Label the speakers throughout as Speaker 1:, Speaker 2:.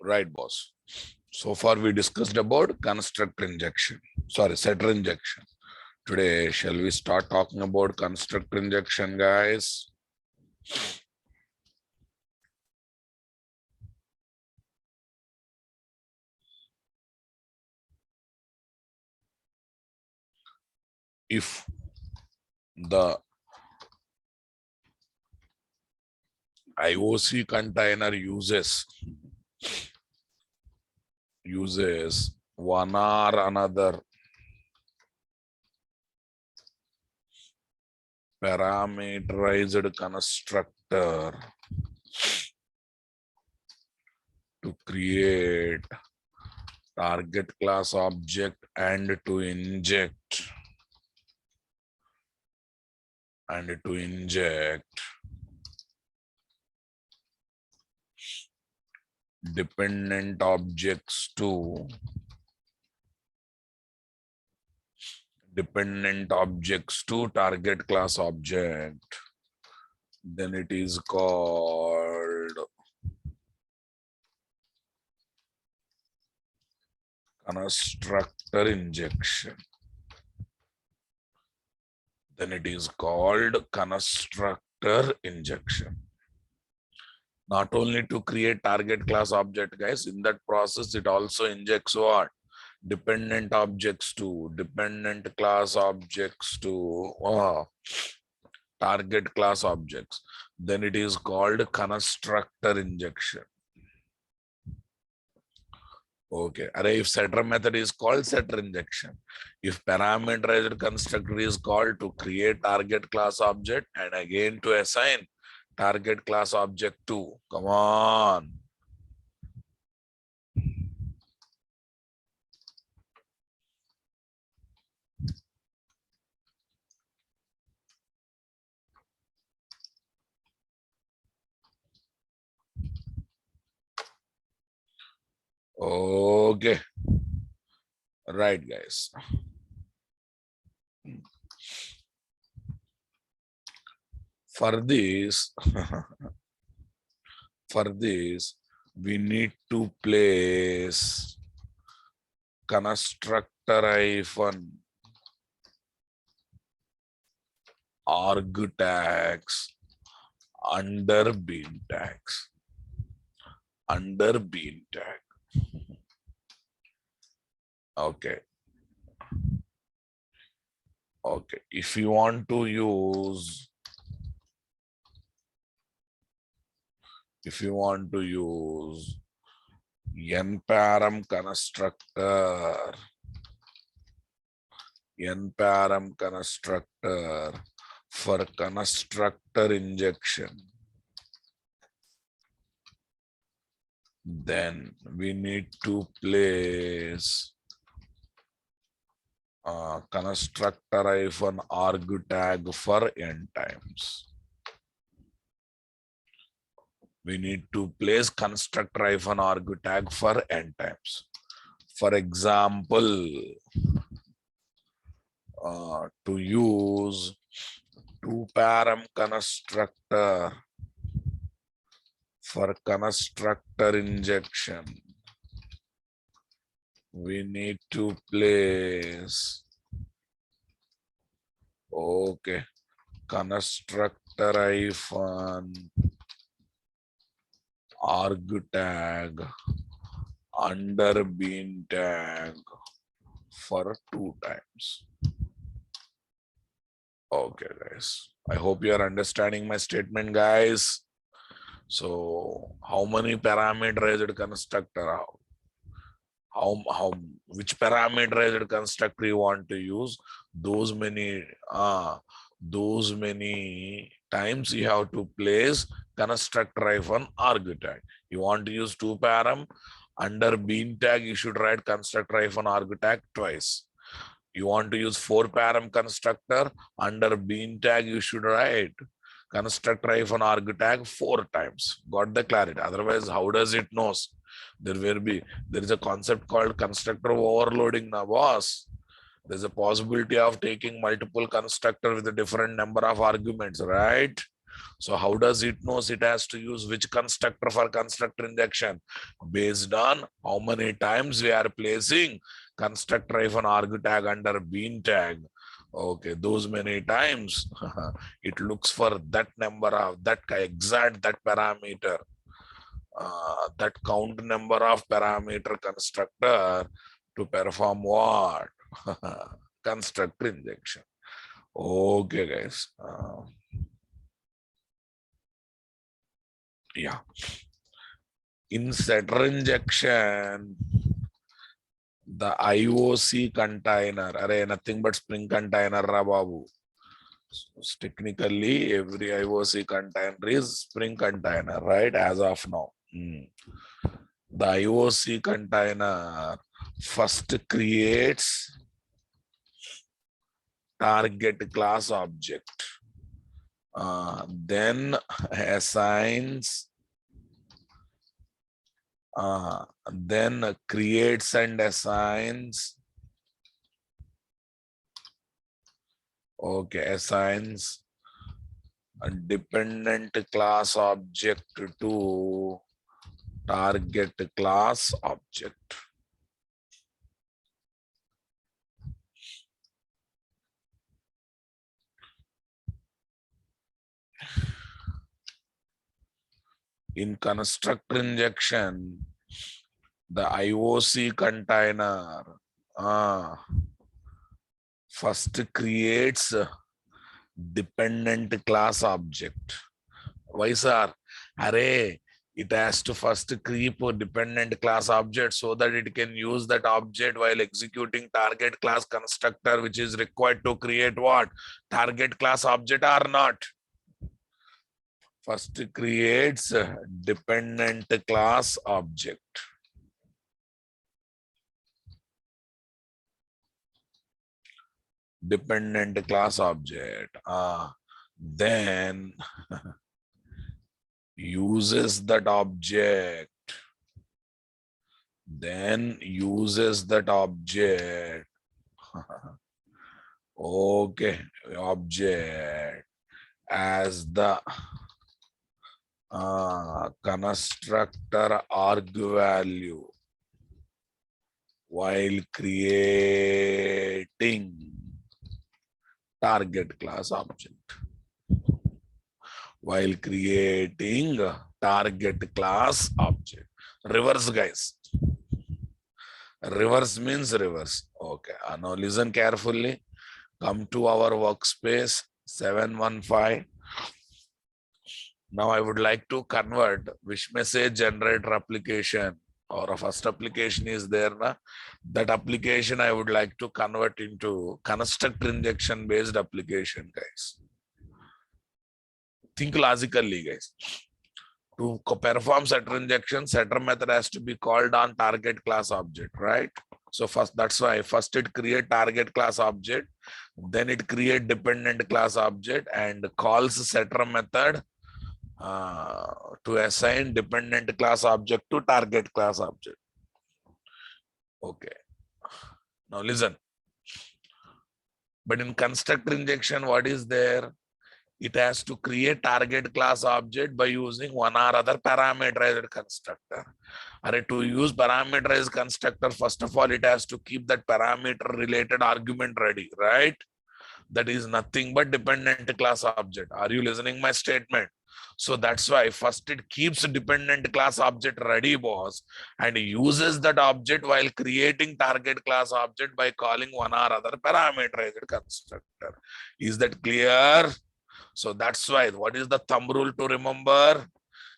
Speaker 1: Right, boss. So far we discussed about constructor injection. Sorry, setter injection. Today, shall we start talking about constructor injection, guys? If the IOC container uses one or another parameterized constructor to create target class object and to inject dependent objects to target class object, then it is called constructor injection. Not only to create target class object, guys, in that process it also injects what? Dependent objects to target class objects. Then it is called constructor injection. Okay. If setter method is called setter injection, if parameterized constructor is called to create target class object and again to assign target class object to, come on. Okay. Right, guys. For this, we need to place constructor hyphen arg tags under bean tags. Okay. Okay. If you want to use nparam constructor for constructor injection, then we need to place constructor hyphen arg tag for n times. We need to place constructor hyphen arg tag for n times. For example, to use 2-param constructor for constructor injection, we need to place constructor hyphen arg tag under bean tag for 2 times. Okay, guys. I hope you are understanding my statement, guys. So, how many parameterized constructor? Which parameterized constructor you want to use? Those many times you have to place constructor hyphen arg tag. You want to use 2-param under bean tag, you should write constructor hyphen arg tag twice. You want to use 4-param constructor under bean tag, you should write constructor hyphen arg tag 4 times. Got the clarity? Otherwise, how does it knows? There is a concept called constructor overloading now, boss. There's a possibility of taking multiple constructor with a different number of arguments, right? So how does it knows it has to use which constructor for constructor injection? Based on how many times we are placing constructor argu tag under bean tag. Okay, those many times it looks for that number of that exact that parameter, that count number of parameter constructor to perform what? Constructor injection. Okay, guys. Yeah. In setter injection, the IOC container, array nothing but Spring container, Rababu. So technically, every IOC container is Spring container, right? As of now. The IOC container first creates target class object, then assigns, then creates and assigns, okay, assigns a dependent class object to target class object. In constructor injection, the IOC container first creates a dependent class object. Why, sir? Array, it has to first create a dependent class object so that it can use that object while executing target class constructor, which is required to create what? Target class object or not? First creates a dependent class object. Dependent class object. Then uses that object. Then uses that object. Okay, object as the constructor arg value while creating target class object. While creating target class object. Reverse, guys. Reverse means reverse. Okay. Now listen carefully. Come to our workspace 715. Now I would like to convert wish message generator application, or a first application is there. That application I would like to convert into constructor injection based application, guys. Think logically, guys. To perform setter injection, setter method has to be called on target class object, right? So first, that's why first it create target class object, then it create dependent class object and calls setter method to assign dependent class object to target class object. Okay. Now listen. But in constructor injection, what is there? It has to create target class object by using one or other parameterized constructor. To use parameterized constructor, first of all, it has to keep that parameter related argument ready, right? That is nothing but dependent class object. Are you listening my statement? So that's why first it keeps a dependent class object ready, boss, and uses that object while creating target class object by calling one or other parameterized constructor. Is that clear? So that's why, what is the thumb rule to remember?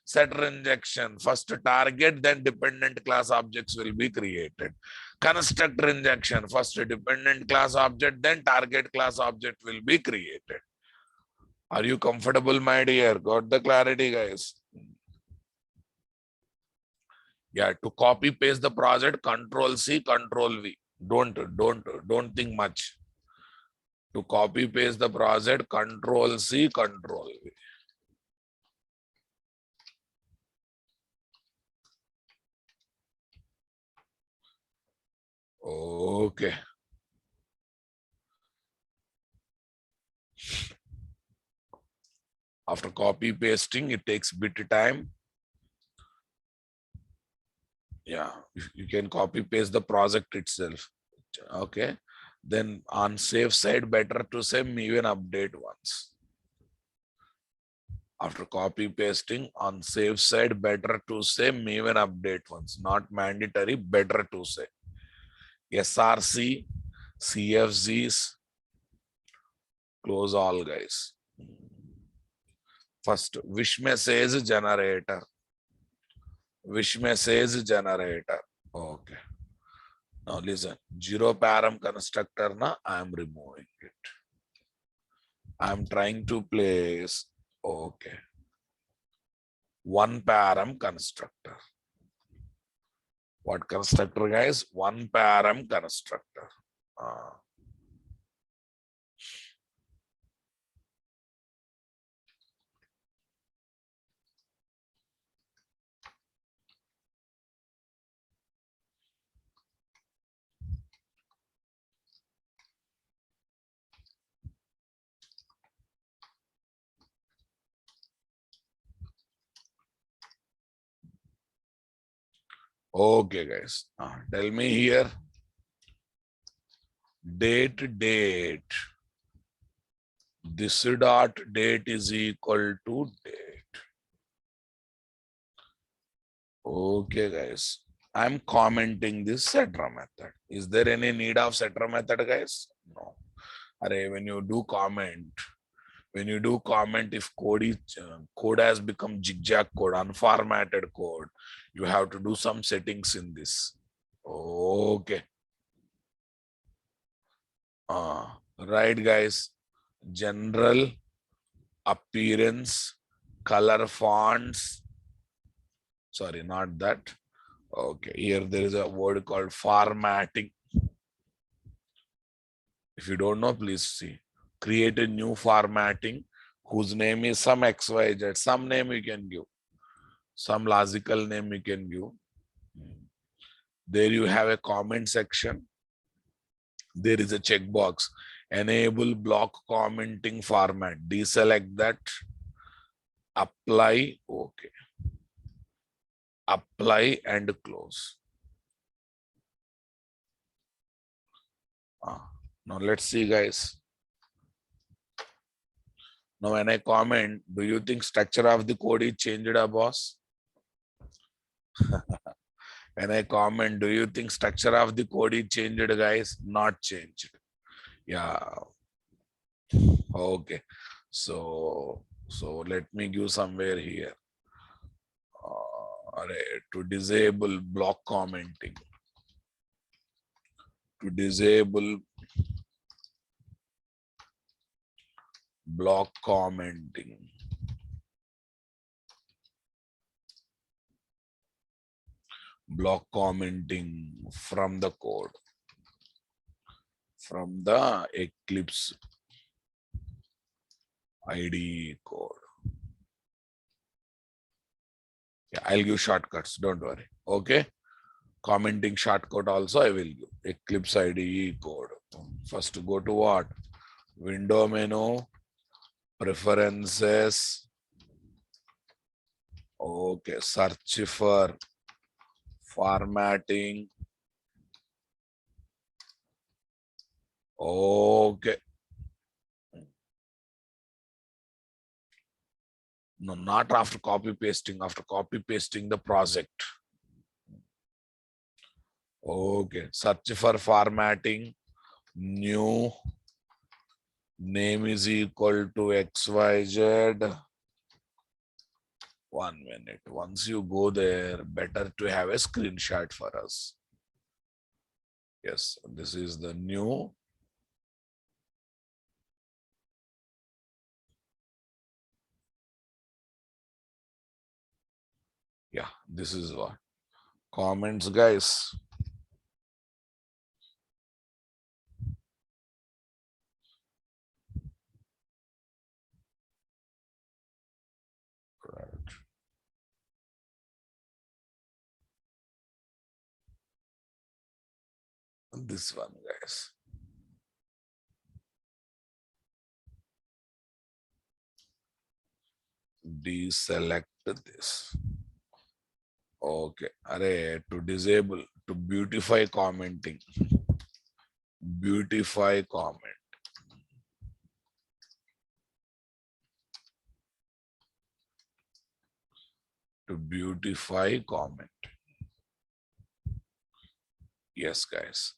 Speaker 1: Setter injection, first target, then dependent class objects will be created. Constructor injection, first dependent class object, then target class object will be created. Are you comfortable, my dear? Got the clarity, guys? Yeah, to copy paste the project, Control C, Control V. Don't think much. To copy paste the project, Control C, Control V. Okay. After copy pasting, it takes bit time. Yeah, you can copy paste the project itself. Okay. Then on safe side, better to say even update once. After copy pasting on safe side, better to say even update once. Not mandatory, better to say. SRC, CFZs, close all guys. First, wish message generator. Wish message generator. Okay. Now listen, zero param constructor na I am removing it. I am trying to place, okay, one param constructor. What constructor guys? One param constructor. Okay guys, tell me here, date. This dot date is equal to date. Okay guys, I'm commenting this setter method. Is there any need of setter method guys? No. When you do comment, if code has become zigzag code, unformatted code, you have to do some settings in this. Okay. Right guys, general, appearance, color, fonts. Sorry, not that. Okay, here there is a word called formatting. If you don't know, please see. Create a new formatting whose name is some XYZ. Some name you can give. Some logical name you can give. There you have a comment section. There is a checkbox. Enable block commenting format. Deselect that. Apply. Okay. Apply and close. Now let's see, guys. Now when I comment, do you think structure of the code is changed, boss? When I comment, do you think structure of the code is changed, guys? Not changed. Yeah. Okay. So let me give somewhere here. To disable block commenting. To disable block commenting. Block commenting from the code. From the Eclipse IDE code. Yeah, I'll give shortcuts, don't worry. Okay. Commenting shortcut also I will give. Eclipse IDE code. First go to what? Window menu, preferences. Okay, search for formatting. Okay. No, not after copy pasting, after copy pasting the project. Okay, search for formatting, new, name is equal to XYZ. 1 minute. Once you go there, better to have a screenshot for us. Yes, this is the new. Yeah, this is what. Comments, guys. Right. This one, guys. deselect this. Okay. Array, to disable, to beautify commenting. Beautify comment. To beautify comment. Yes, guys.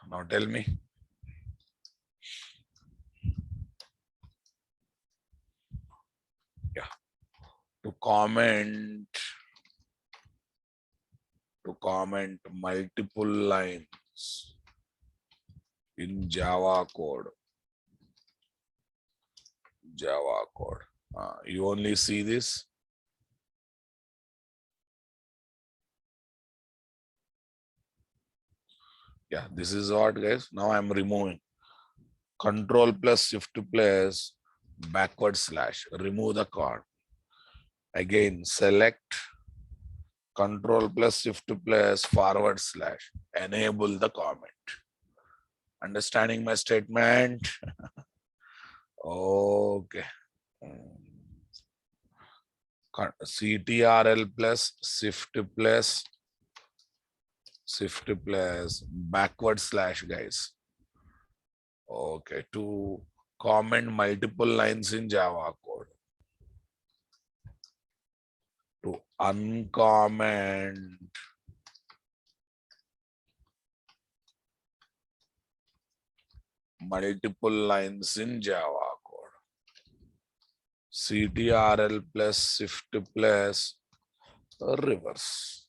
Speaker 1: Now tell me. Yeah. To comment multiple lines in Java code. You only see this. Yeah, this is what, guys. Now I'm removing. Control plus shift plus backward slash. Remove the card. Again, select control plus shift plus forward slash. Enable the comment. Understanding my statement? Okay. CTRL plus shift plus backward slash, guys. Okay, to comment multiple lines in Java code. To uncomment multiple lines in Java code. CTRL plus shift plus reverse.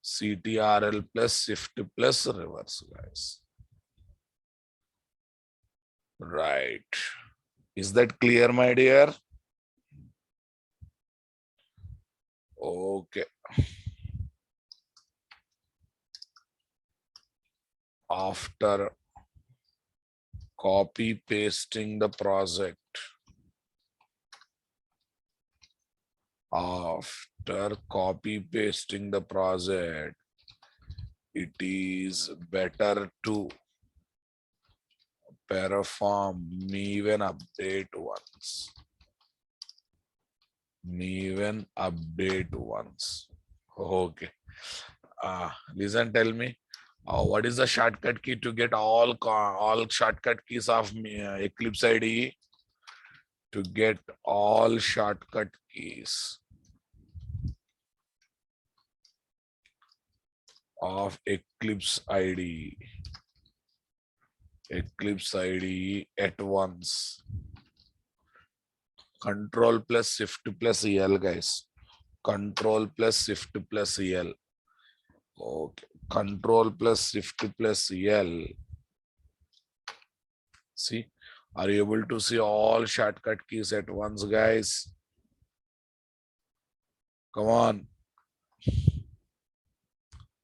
Speaker 1: CTRL plus shift plus reverse, guys. Right. Is that clear, my dear? Okay. After copy pasting the project, it is better to perform even update once. Okay. Listen, tell me, what is the shortcut key to get all shortcut keys of Eclipse IDE? To get all shortcut keys of Eclipse IDE at once. Control plus shift plus L, guys. Control plus shift plus L. Okay. Control plus shift plus L. See, are you able to see all shortcut keys at once, guys? Come on.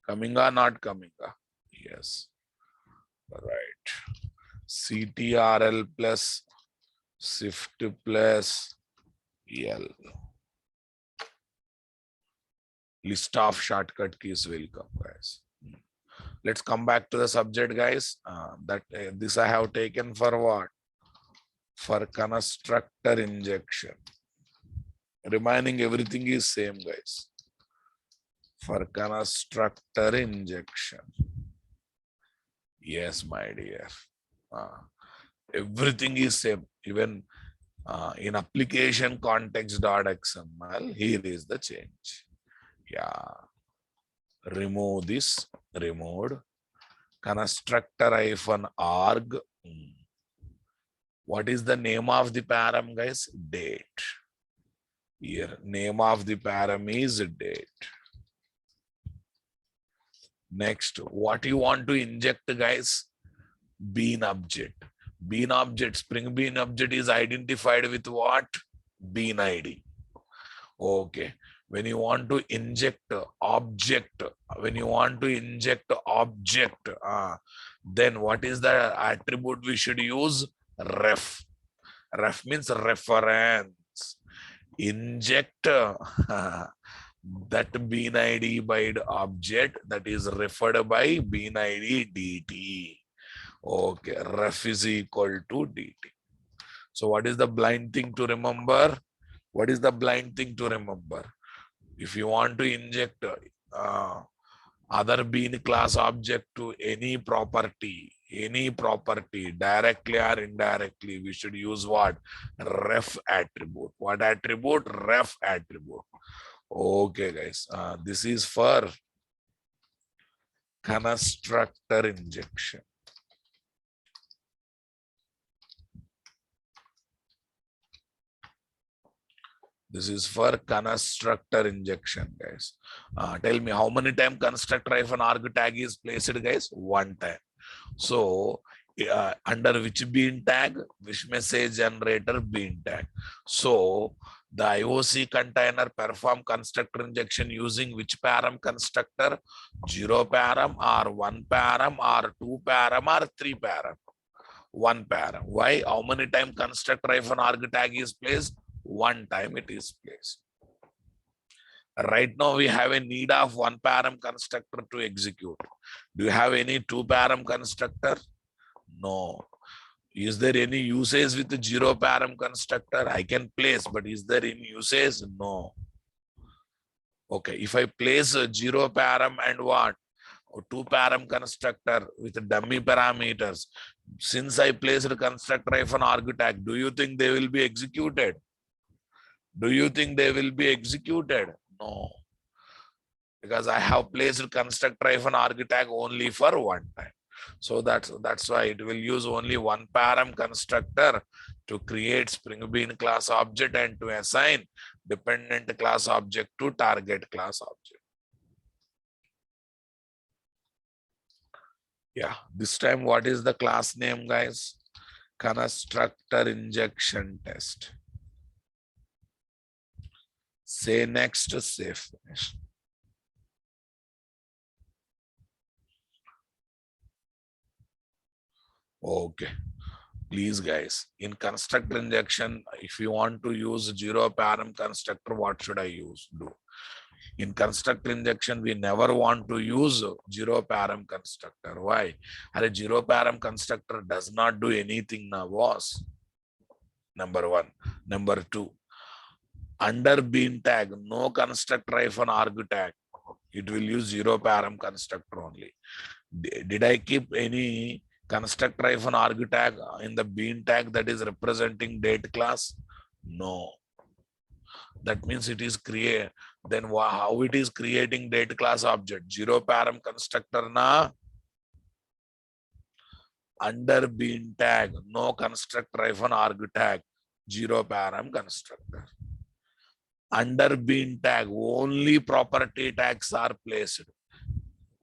Speaker 1: Coming or not coming? Yes. Right. CTRL plus shift plus L. List of shortcut keys will come, guys. Let's come back to the subject, guys. This I have taken for what? For constructor injection. Remaining everything is same, guys. For constructor injection. Yes, my dear. Everything is same. Even in application context.xml, here is the change. Yeah. Remove this. Removed. Constructor -arg. What is the name of the param, guys? Date. Here, name of the param is date. Next, what you want to inject, guys? Bean object. Bean object, Spring Bean object is identified with what? Bean ID. Okay. When you want to inject object, then what is the attribute we should use? Ref. Ref means reference. Inject that bean ID by the object that is referred by bean ID dt. Okay, ref is equal to dt. So what is the blind thing to remember? What is the blind thing to remember? If you want to inject other bean class object to any property, directly or indirectly, we should use what? Ref attribute. What attribute? Ref attribute. Okay, guys. This is for constructor injection. This is for constructor injection, guys. Tell me how many times constructor-arg tag is placed, guys? One time. So under which bean tag? Which message generator bean tag? So the IOC container perform constructor injection using which param constructor? 0 param or 1 param or 2 param or 3 param? 1 param. Why? How many times constructor-arg tag is placed? One time it is placed. Right now we have a need of 1 param constructor to execute. Do you have any 2 param constructor? No. Is there any usage with the 0 param constructor? I can place, but is there any usage? No. Okay, if I place a 0 param and what? Or 2 param constructor with dummy parameters, since I placed a constructor-arg tag, do you think they will be executed? Do you think they will be executed? No. Because I have placed constructor-arg tag only for one time. So that's why it will use only 1 param constructor to create Spring Bean class object and to assign dependent class object to target class object. Yeah, this time what is the class name, guys? Constructor injection test. Say next, say finish. Okay. Please, guys, in constructor injection, if you want to use 0 param constructor, what should I do? In constructor injection, we never want to use 0 param constructor. Why? A 0 param constructor does not do anything now, boss. Number one. Number two, under bean tag, no constructor-arg tag. It will use 0 param constructor only. Did I keep any constructor-arg tag in the bean tag that is representing date class? No. That means it is create. Then how it is creating date class object? 0 param constructor na under bean tag, no constructor-arg tag, 0 param constructor. Under bean tag, only property tags are placed,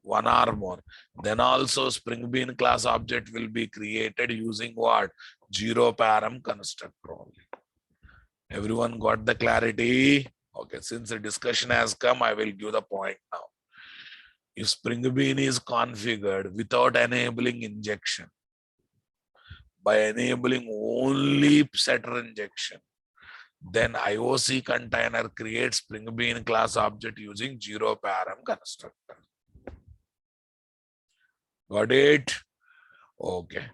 Speaker 1: 1 or more. Then also Spring Bean class object will be created using what? 0 param constructor only. Everyone got the clarity? Okay, since the discussion has come, I will give the point now. If Spring Bean is configured without enabling injection, by enabling only setter injection, then IOC container creates Spring Bean class object using 0 param constructor. Got it? Okay.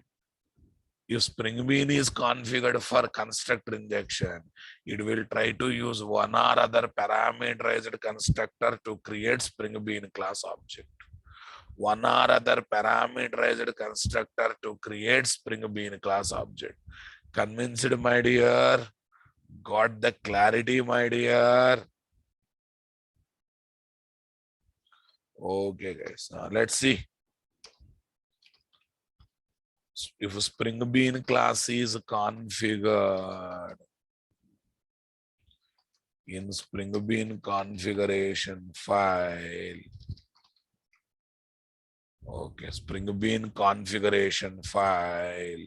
Speaker 1: If Spring Bean is configured for constructor injection, it will try to use 1 or other parameterized constructor to create Spring Bean class object. 1 or other parameterized constructor to create Spring Bean class object. Convinced, my dear? Got the clarity, my dear? Okay, guys. Let's see. If Spring Bean class is configured in Spring Bean configuration file. Okay, Spring Bean configuration file.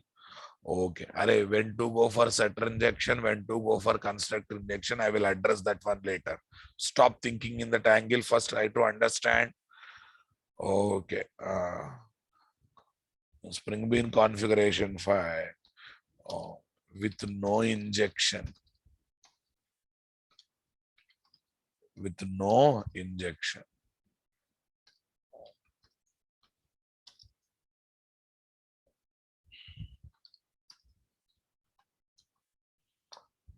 Speaker 1: Okay, Array, when to go for setter injection, when to go for constructor injection, I will address that one later. Stop thinking in that angle. First, try to understand. Okay. Spring Bean configuration file with no injection. With no injection.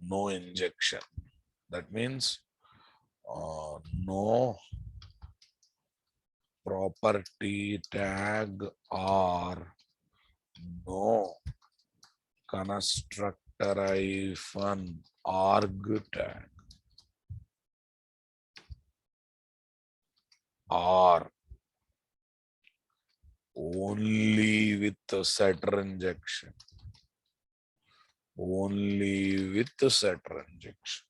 Speaker 1: No injection. That means no property tag or no constructor hyphen arg tag or only with the setter injection. Only with the setter injection.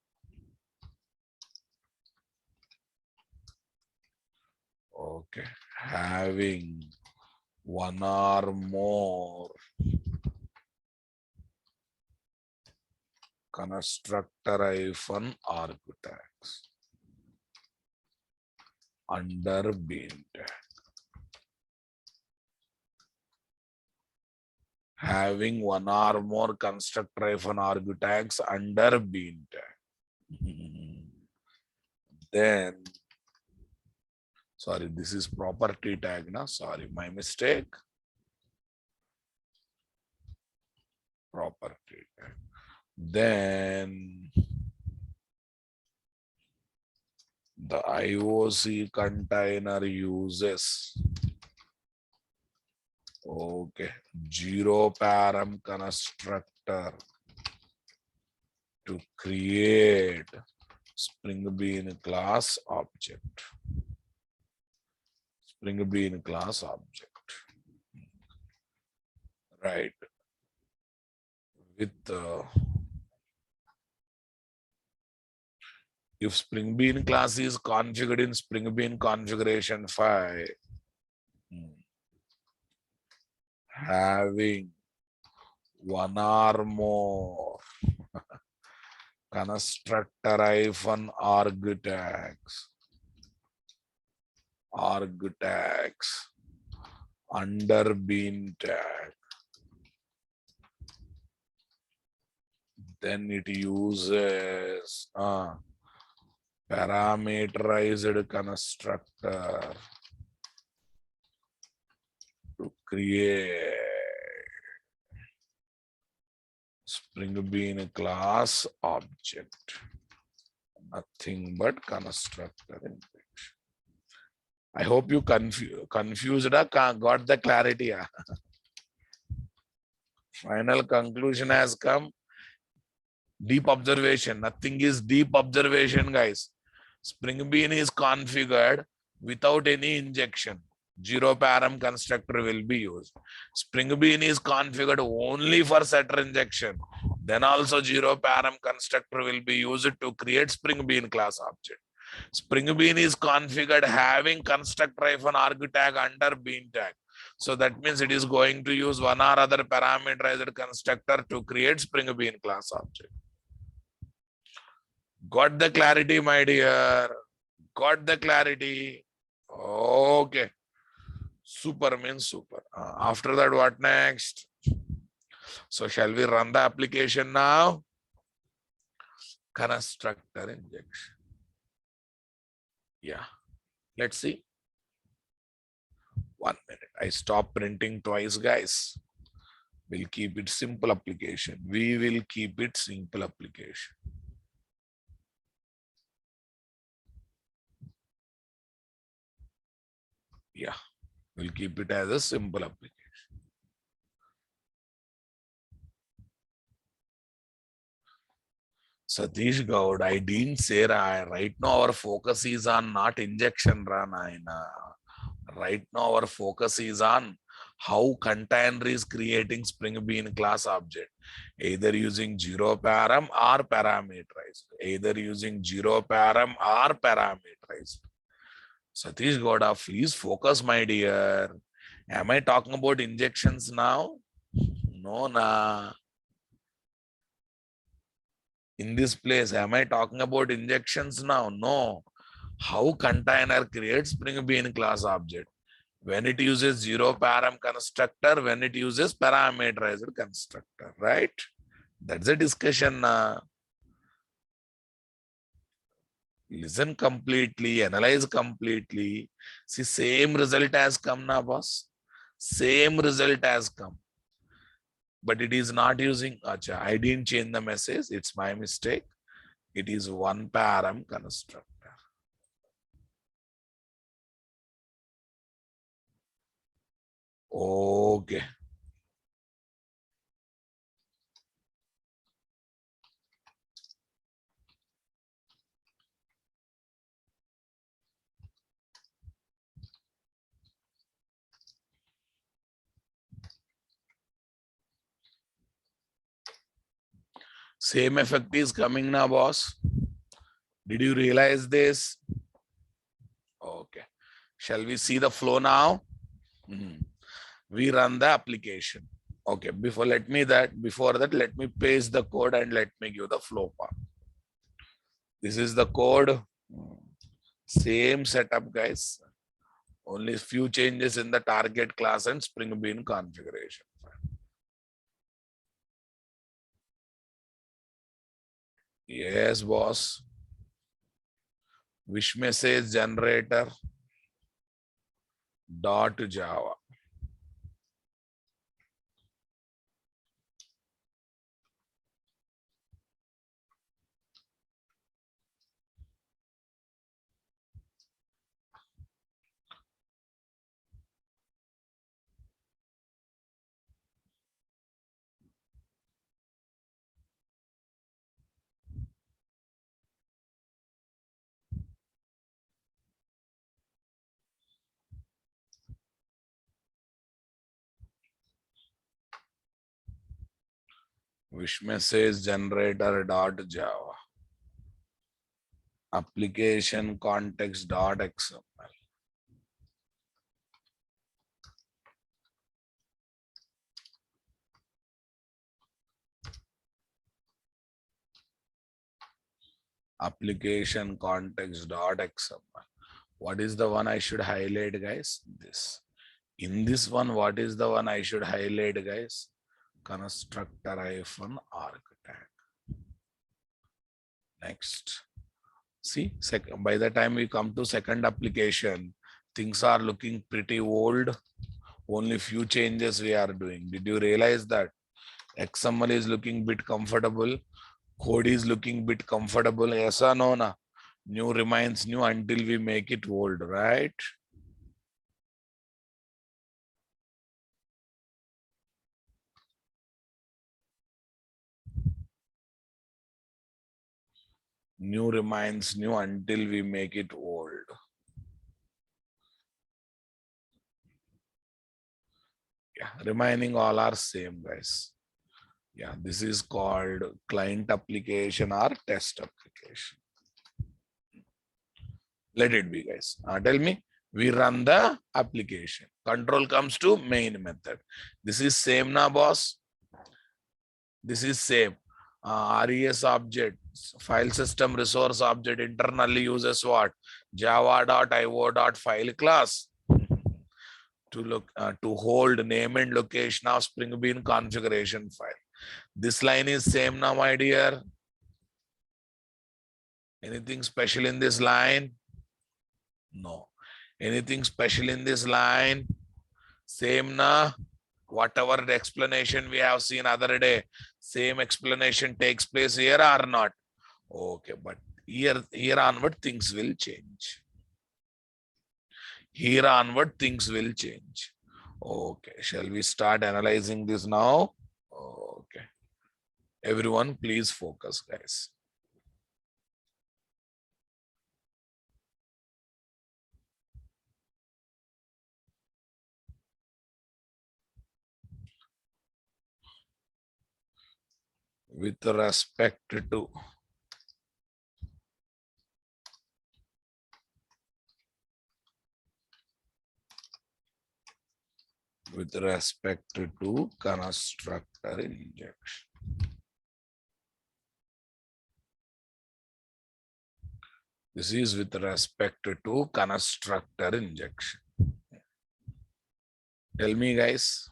Speaker 1: Okay. Having one or more constructor hyphen arg tags under bean tag. Having one or more constructor hyphen arg tags under bean tag. Then, sorry, this is property tag, na? Sorry, my mistake. Property tag. Then the IOC container uses zero param constructor to create Spring Bean class object. Spring Bean class object. Right. With if Spring Bean class is configured in Spring Bean configuration file, having one or more constructor hyphen arg tags under bean tag, then it uses parameterized constructor to create Spring Bean class object. Nothing but constructor injection. I hope you confused, got the clarity. Final conclusion has come. Deep observation. Nothing is deep observation, guys. Spring Bean is configured without any injection. Zero param constructor will be used. Spring Bean is configured only for setter injection. Then also zero param constructor will be used to create Spring Bean class object. Spring Bean is configured having constructor hyphen arg tag under bean tag. So that means it is going to use one or other parameterized constructor to create Spring Bean class object. Got the clarity, my dear? Got the clarity? Okay. Super means super. After that, what next? So shall we run the application now? Constructor injection. Yeah. Let's see. 1 minute. I stop printing twice, guys. We'll keep it simple application. We will keep it simple application. Yeah. We'll keep it as a simple application. Satish Gaud, I didn't say right now our focus is on not injection run. Right now our focus is on how container is creating Spring Bean class object, either using zero param or parameterized. Either using zero param or parameterized. Satish Gowda, please focus, my dear. Am I talking about injections now? No, na. In this place, am I talking about injections now? No. How container creates Spring Bean class object? When it uses zero param constructor, when it uses parameterized constructor, right? That's a discussion. Listen completely, analyze completely. See, same result has come now, boss. Same result has come. But it is not using, acha, I didn't change the message. It's my mistake. It is one param constructor. Okay. Same effect is coming now, boss. Did you realize this? Okay. Shall we see the flow now? We run the application. Okay. Before that, let me paste the code and let me give the flow part. This is the code. Same setup, guys. Only few changes in the target class and Spring Bean configuration. Yes, boss. Wish message generator dot Java. Wish message generator dot Java. Application context dot XML. Application context dot XML. What is the one I should highlight, guys? This. In this one, what is the one I should highlight, guys? Constructor hyphen architect. Next. See, by the time we come to second application, things are looking pretty old. Only few changes we are doing. Did you realize that? XML is looking bit comfortable. Code is looking bit comfortable. Yes or no? Na? New remains new until we make it old, right? New remains new until we make it old. Yeah, remaining all are same, guys. Yeah, this is called client application or test application. Let it be, guys. Tell me, we run the application. Control comes to main method. This is same na, boss? This is same. RES object, file system resource object internally uses what? Java.io.file class to hold name and location of Spring Bean configuration file. This line is same now, my dear. Anything special in this line? No. Anything special in this line? Same na? Whatever the explanation we have seen other day, same explanation takes place here or not? Okay, but here onward things will change. Here onward things will change. Okay, shall we start analyzing this now? Okay. Everyone, please focus, guys. With respect to constructor injection. This is with respect to constructor injection. Tell me, guys.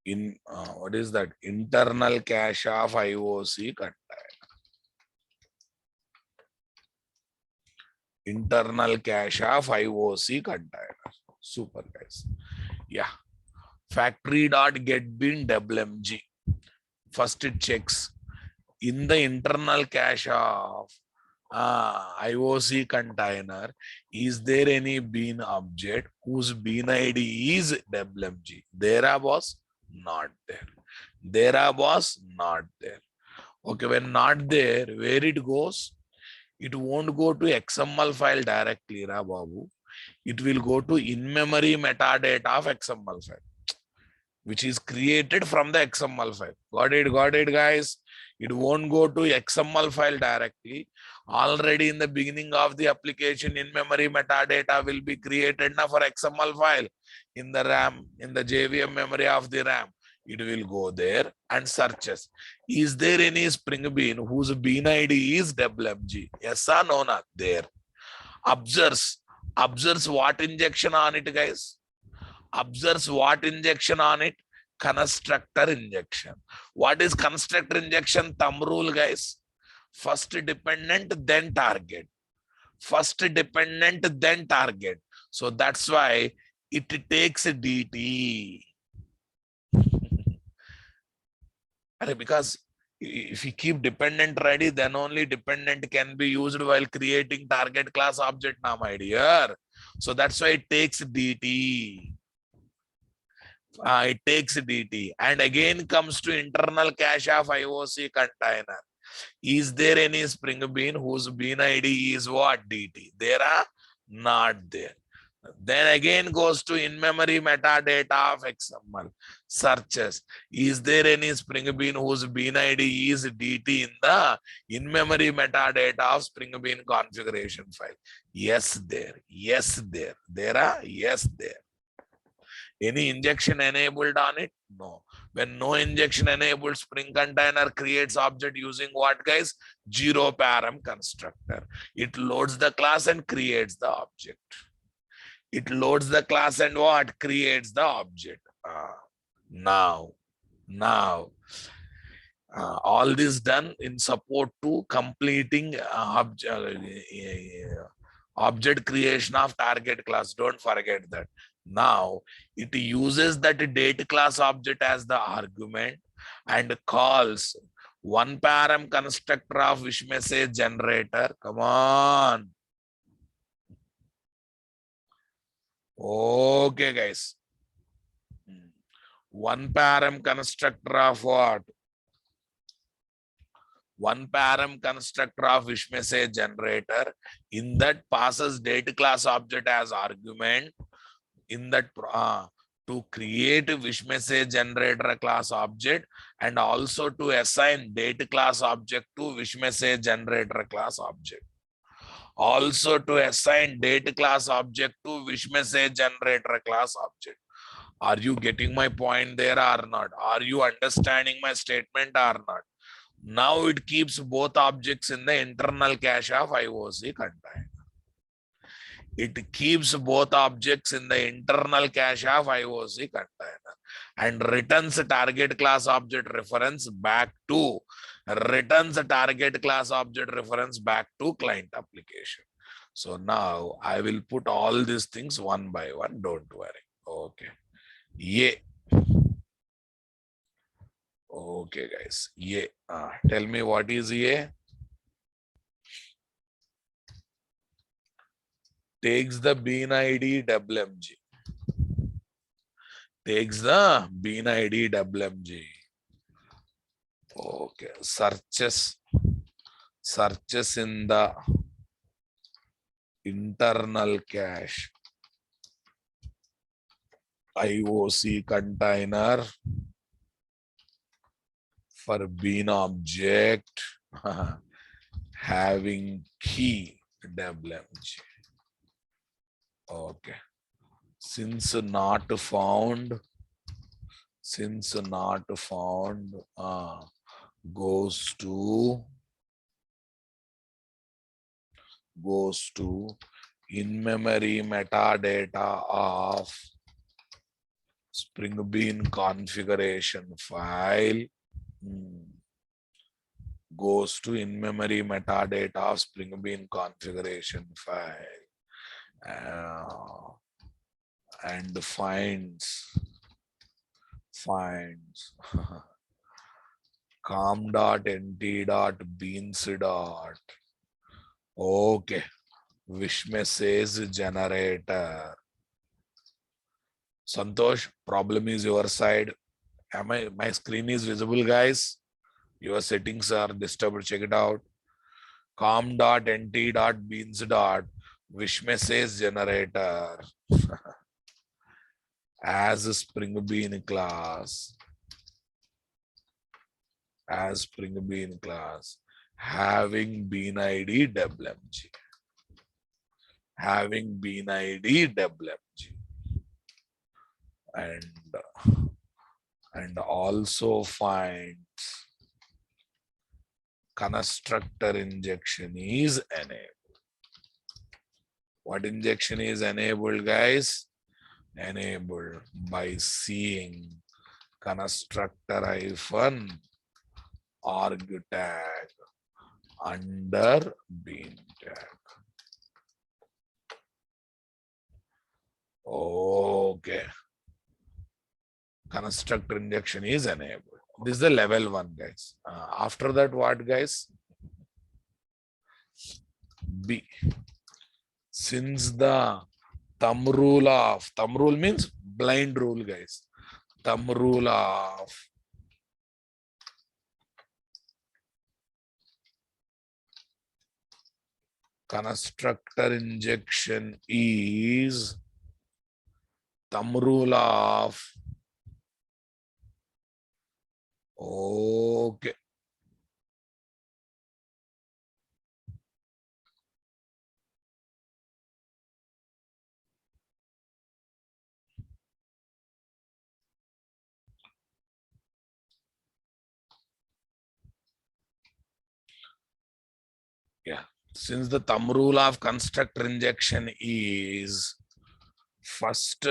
Speaker 1: In what is that? Internal cache of IOC container. Internal cache of IOC container. Super, guys. Yeah. Factory.getBean WMG. First it checks in the internal cache of IOC container, is there any bean object whose bean ID is WMG? There was not there. There was not there. Okay, when not there, where it goes? It won't go to XML file directly, Ra Babu. It will go to in-memory metadata of XML file, which is created from the XML file. Got it, guys. It won't go to XML file directly. Already in the beginning of the application, in-memory metadata will be created now for XML file in the RAM, in the JVM memory of the RAM. It will go there and searches. Is there any Spring Bean whose bean ID is WMG? Yes or no, not there. Observes what injection on it, guys? Observes what injection on it? Constructor injection. What is constructor injection? Thumb rule, guys. First dependent, then target. First dependent, then target. So that's why it takes DT. Because if you keep dependent ready, then only dependent can be used while creating target class object now, my dear. So that's why it takes DT. It takes DT and again comes to internal cache of IOC container. Is there any Spring Bean whose bean ID is what? DT? There are not there. Then again goes to in-memory metadata of XML. Searches. Is there any Spring Bean whose bean ID is DT in the in-memory metadata of Spring Bean configuration file? Yes, there. Yes, there. There are? Yes, there. Any injection enabled on it? No. When no injection enabled, Spring container creates object using what, guys? Zero param constructor. It loads the class and creates the object. It loads the class and what? Creates the object. Now, all this done in support to completing object creation of target class. Don't forget that. Now it uses that date class object as the argument and calls one param constructor of wish message generator. Come on. Okay, guys. One param constructor of what? One param constructor of wish message generator. In that passes date class object as argument. In that to create a wish message generator class object and also to assign date class object to wish message generator class object. Also to assign date class object to wish message generator class object. Are you getting my point there or not? Are you understanding my statement or not? Now it keeps both objects in the internal cache of IOC container. It keeps both objects in the internal cache of IOC container and returns a target class object reference back to target class object reference back to client application. So now I will put all these things one by one. Don't worry. Okay. Yeah. Okay, guys. Yeah. Tell me what is yeah? Takes the bean ID WMG. Takes the bean ID WMG. Okay. Searches in the internal cache IOC container for bean object having key WMG. Okay. Since not found, goes to in-memory metadata of Spring Bean configuration file. goes to in-memory metadata of Spring Bean configuration file and finds com.nt.beans. Okay, wish message generator. Santosh, problem is your side. My screen is visible, guys? Your settings are disturbed. Check it out. com.nt.beans. Wish message generator as a Spring Bean class. As Spring Bean class. Having bean ID WMG. Having bean ID WMG. And also finds constructor injection is enabled. What injection is enabled, guys? Enabled by seeing constructor hyphen arg tag under bean tag. Okay. Constructor injection is enabled. This is the level 1, guys. After that, what, guys? B. Since the thumb rule means blind rule, guys. Thumb rule of constructor injection is thumb rule of okay. Yeah. Since the thumb rule of constructor injection is first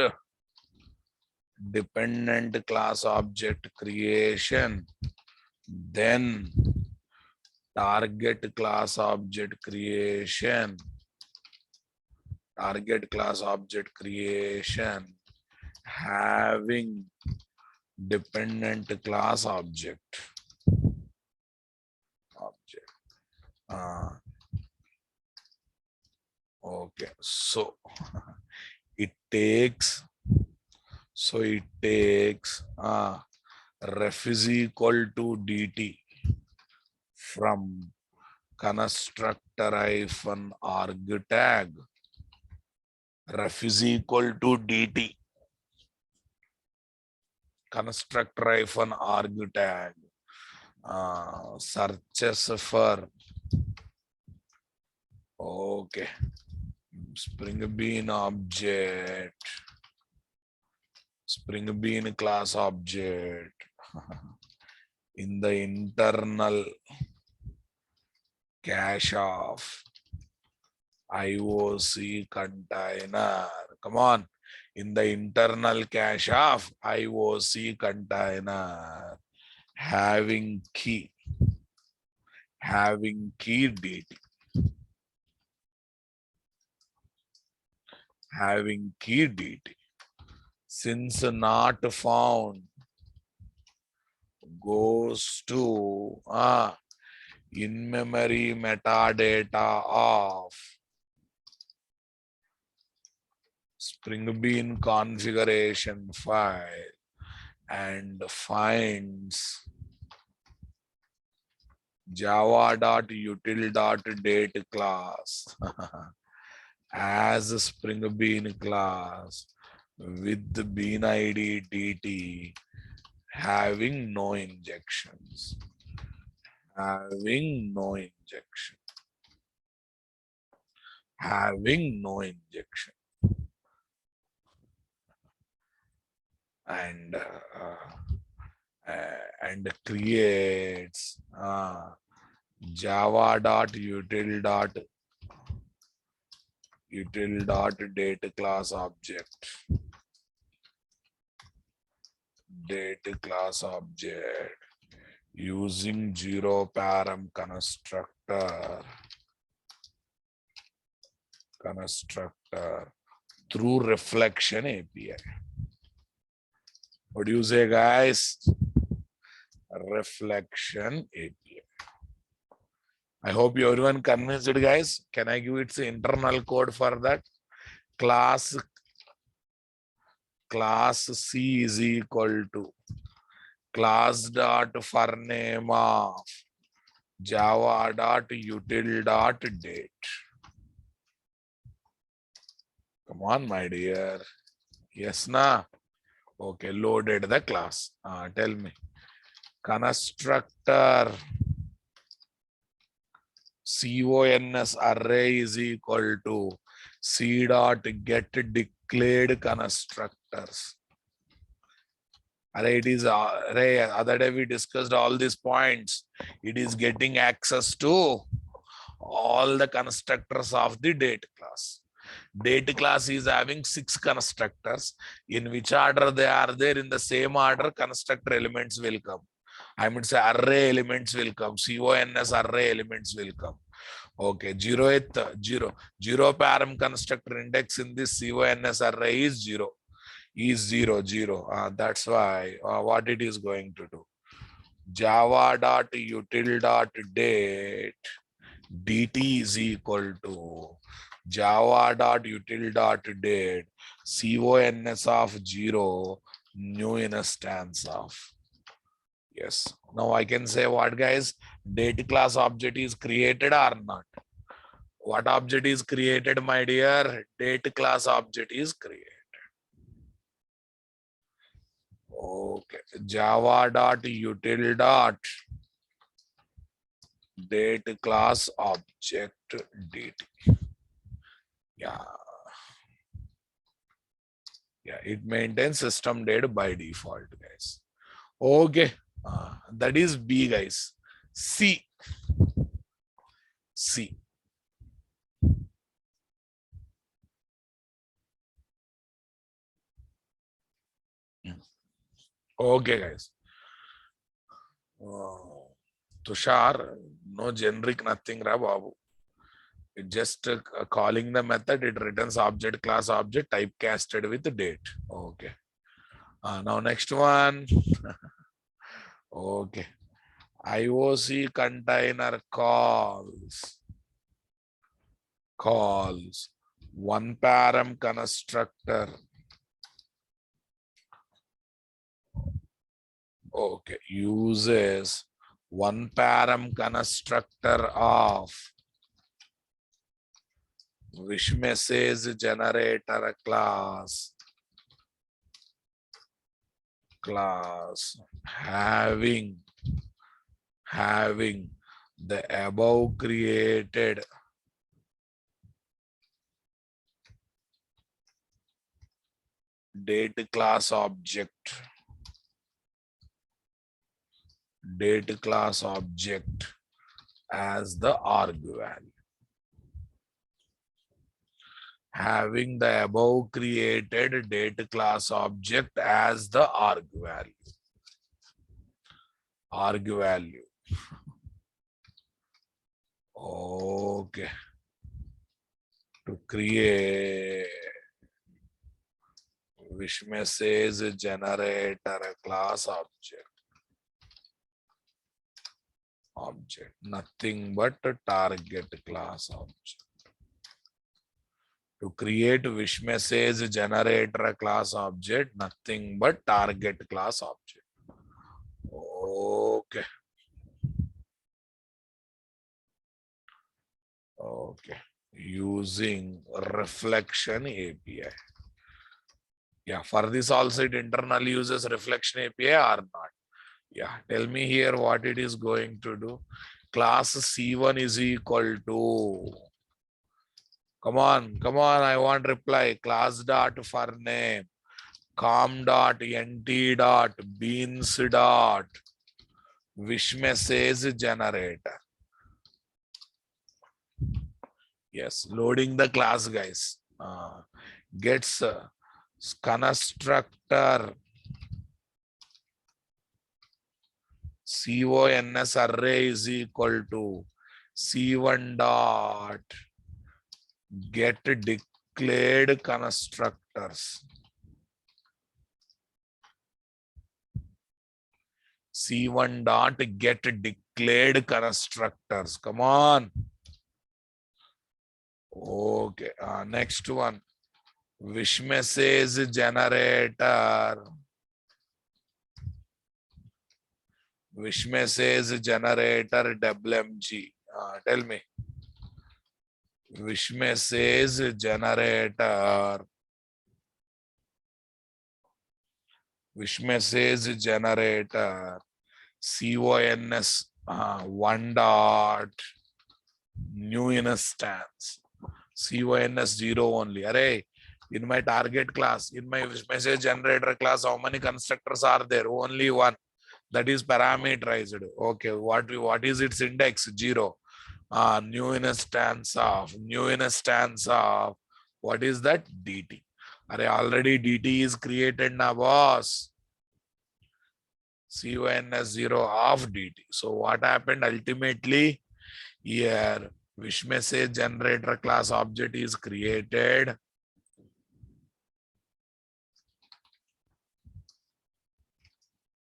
Speaker 1: dependent class object creation, then target class object creation, having dependent class object. Okay, so it takes ref is equal to dt from constructor hyphen arg tag. Ref is equal to dt constructor hyphen arg tag. Searches for okay Spring Bean object, Spring Bean class object in the internal cache of IOC container. Come on, in the internal cache of IOC container, having key dt. Having key dt. Since not found goes to in-memory metadata of Spring Bean configuration file and finds java.util.date class as a Spring Bean class with the bean ID dt having no injections. Having no injection. And creates java.util.date class object. Date class object using zero param constructor through reflection API. What do you say, guys? Reflection API. I hope everyone convinced, guys. Can I give its internal code for that? Class C is equal to class dot for name of java dot util dot date. Come on, my dear. Yes, na? Okay, loaded the class. Tell me. Constructor cons array is equal to c dot get declared constructors. Array, it is array. Other day we discussed all these points. It is getting access to all the constructors of the date class. Date class is having 6 constructors. In which order they are there, in the same order constructor elements will come. I mean, say array elements will come. Cons array elements will come. Okay, 0 param constructor index in this cons array is 0. Is 0. That's why what it is going to do. Java dot util dot date dt is equal to java dot util dot date cons of 0 new instance of. Yes. Now I can say what, guys? Date class object is created or not? What object is created, my dear? Date class object is created. Okay. Java dot util dot date class object dt. Yeah. Yeah, it maintains system date by default, guys. Okay. That is B, guys. C. Okay, guys. Tushar, no generic, nothing, ra babu. It just calling the method, it returns object class object typecasted with the date. Okay. Now next one. Okay. IOC container calls one param constructor. Okay, uses one param constructor of wish message generator class having the above created date class object as the arg value. Having the above created date class object as the arg value. Okay. To create wish message generator class object, nothing but a target class object. To create wish message generator class object, nothing but target class object. Okay. Okay. Using reflection API. Yeah, for this also it internally uses reflection API or not? Yeah, tell me here what it is going to do. Class C1 is equal to, come on, I want reply. Class dot for name, com dot nt dot beans dot wish message generator. Yes, loading the class, guys. Gets constructor cons array is equal to c1 dot get declared constructors. C1 dot get declared constructors. Come on. Okay. Next one. Wish message generator. Wish message generator WMG. Tell me. Wish message generator. Wish message generator. CONS 1 dot new instance. CONS 0 only. Array, in my target class, in my wish message generator class, how many constructors are there? Only one. That is parameterized. Okay, what is its index? 0. New instance of what is that? DT. Array, already DT is created now, boss. CONS 0 of DT. So what happened ultimately? Here, wish message generator class object is created.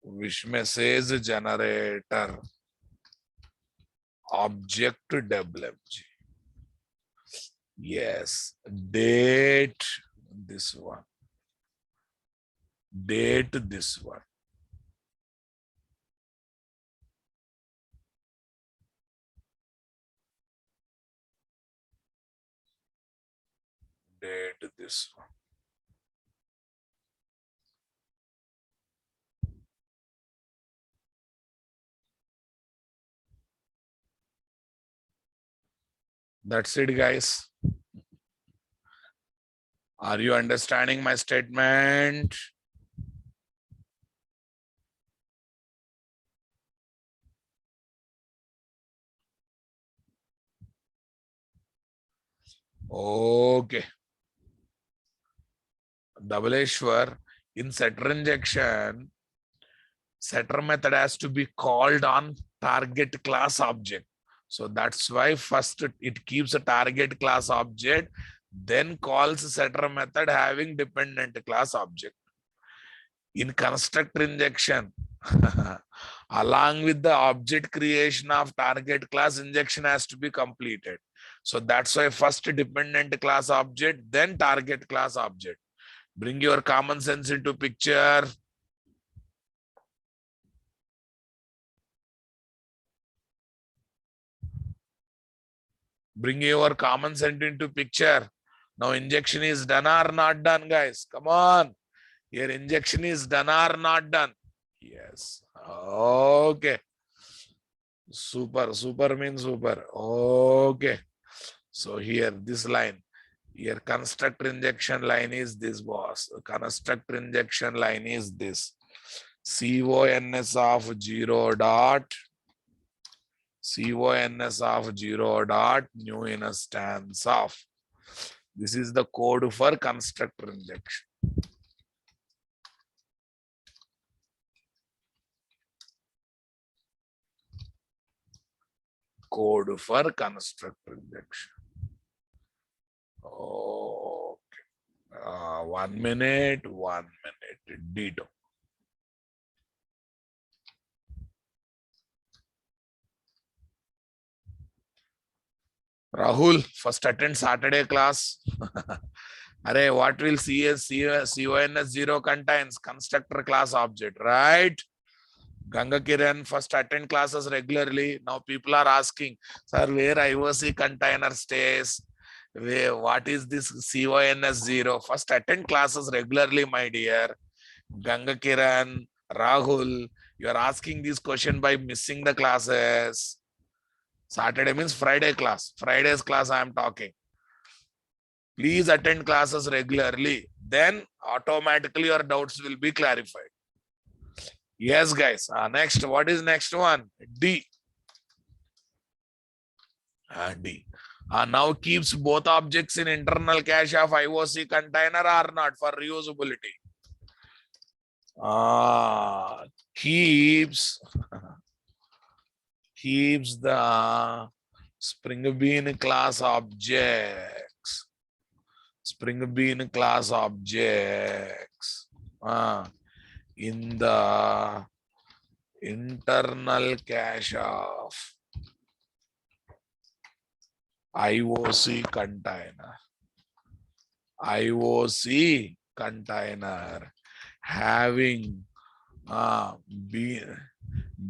Speaker 1: Wish message generator object WMG. Yes, date this one. Date this one. Date this one. That's it, guys. Are you understanding my statement? Okay. Doubleshwar, in setter injection, setter method has to be called on target class object. So that's why first it keeps a target class object, then calls setter method having dependent class object. In constructor injection, along with the object creation of target class, injection has to be completed. So that's why first dependent class object, then target class object. Bring your common sense into picture. Bring your common sense into picture. Now injection is done or not done, guys? Come on. Here injection is done or not done? Yes. Okay. Super. Super means super. Okay. So here this line. Here constructor injection line is this, boss. Constructor injection line is this. CONS of 0 dot. CONS of 0 dot new instance of. This is the code for constructor injection. Code for constructor injection. Okay. 1 minute, 1 minute. Ditto. Rahul, first attend Saturday class. Array, what will CONS 0 contains? Constructor class object, right? Ganga Kiran, first attend classes regularly. Now people are asking, sir, where IOC container stays? What is this CONS 0? First attend classes regularly, my dear. Ganga Kiran, Rahul, you are asking this question by missing the classes. Saturday means Friday class. Friday's class I am talking. Please attend classes regularly. Then automatically your doubts will be clarified. Yes, guys. Next, what is next one? D. D. Now keeps both objects in internal cache of IOC container or not for reusability. Keeps keeps the Spring Bean class objects. Spring Bean class objects in the internal cache of IOC container. IOC container having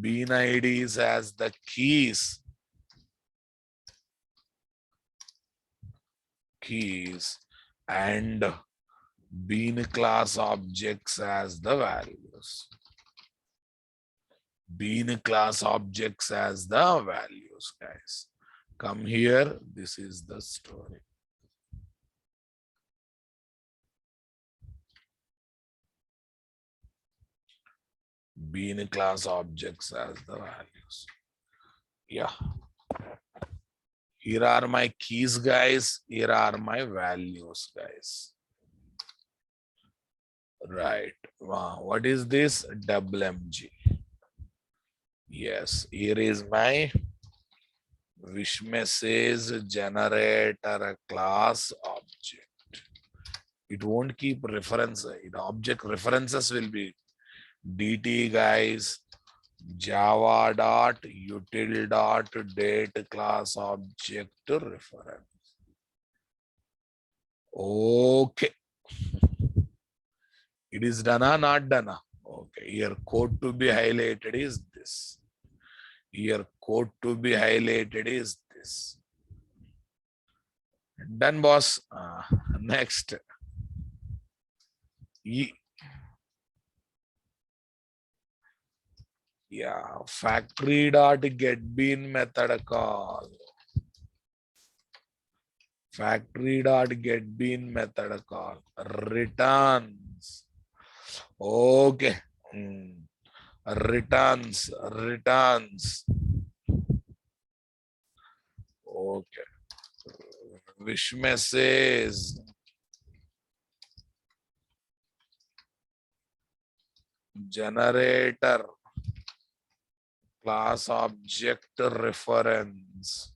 Speaker 1: bean IDs as the keys and bean class objects as the values. Bean class objects as the values, guys. Come here. This is the story. Bean class objects as the values. Yeah. Here are my keys, guys. Here are my values, guys. Right. Wow. What is this? WMG. Yes. Here is my wish message generator class object. It won't keep reference. Object references will be DT, guys. Java.util.date class object reference. Okay. It is done or not done? Okay. Here code to be highlighted is this. Here code to be highlighted is this. Done, boss. Next. Yeah, factory.getBean method call. Factory.getBean method call. Returns. Okay. Returns. Okay. Wish message. Generator. Class object reference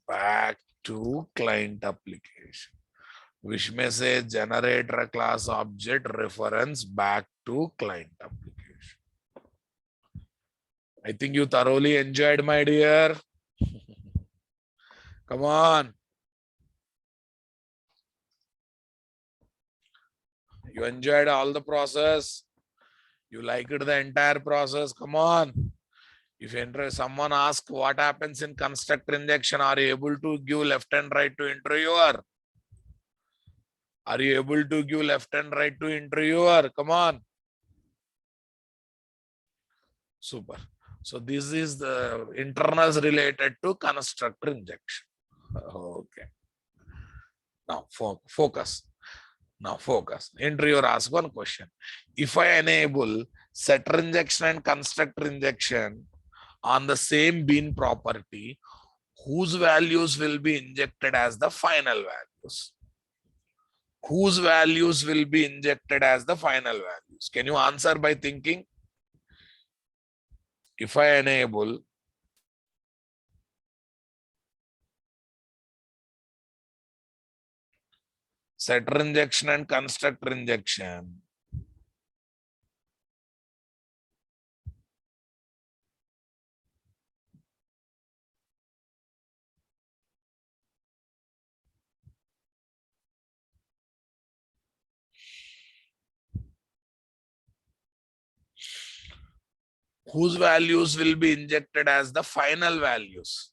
Speaker 1: back to client application. Wish message generator class object reference back to client application. I think you thoroughly enjoyed, my dear. Come on. You enjoyed all the process. You liked the entire process. Come on. If someone asks what happens in constructor injection, are you able to give left and right to interviewer? Are you able to give left and right to interviewer? Come on. Super. So this is the internals related to constructor injection. Okay. Now focus. Now focus. Interviewer asks one question. If I enable setter injection and constructor injection on the same bean property, whose values will be injected as the final values? Whose values will be injected as the final values? Can you answer by thinking? If I enable setter injection and constructor injection, whose values will be injected as the final values?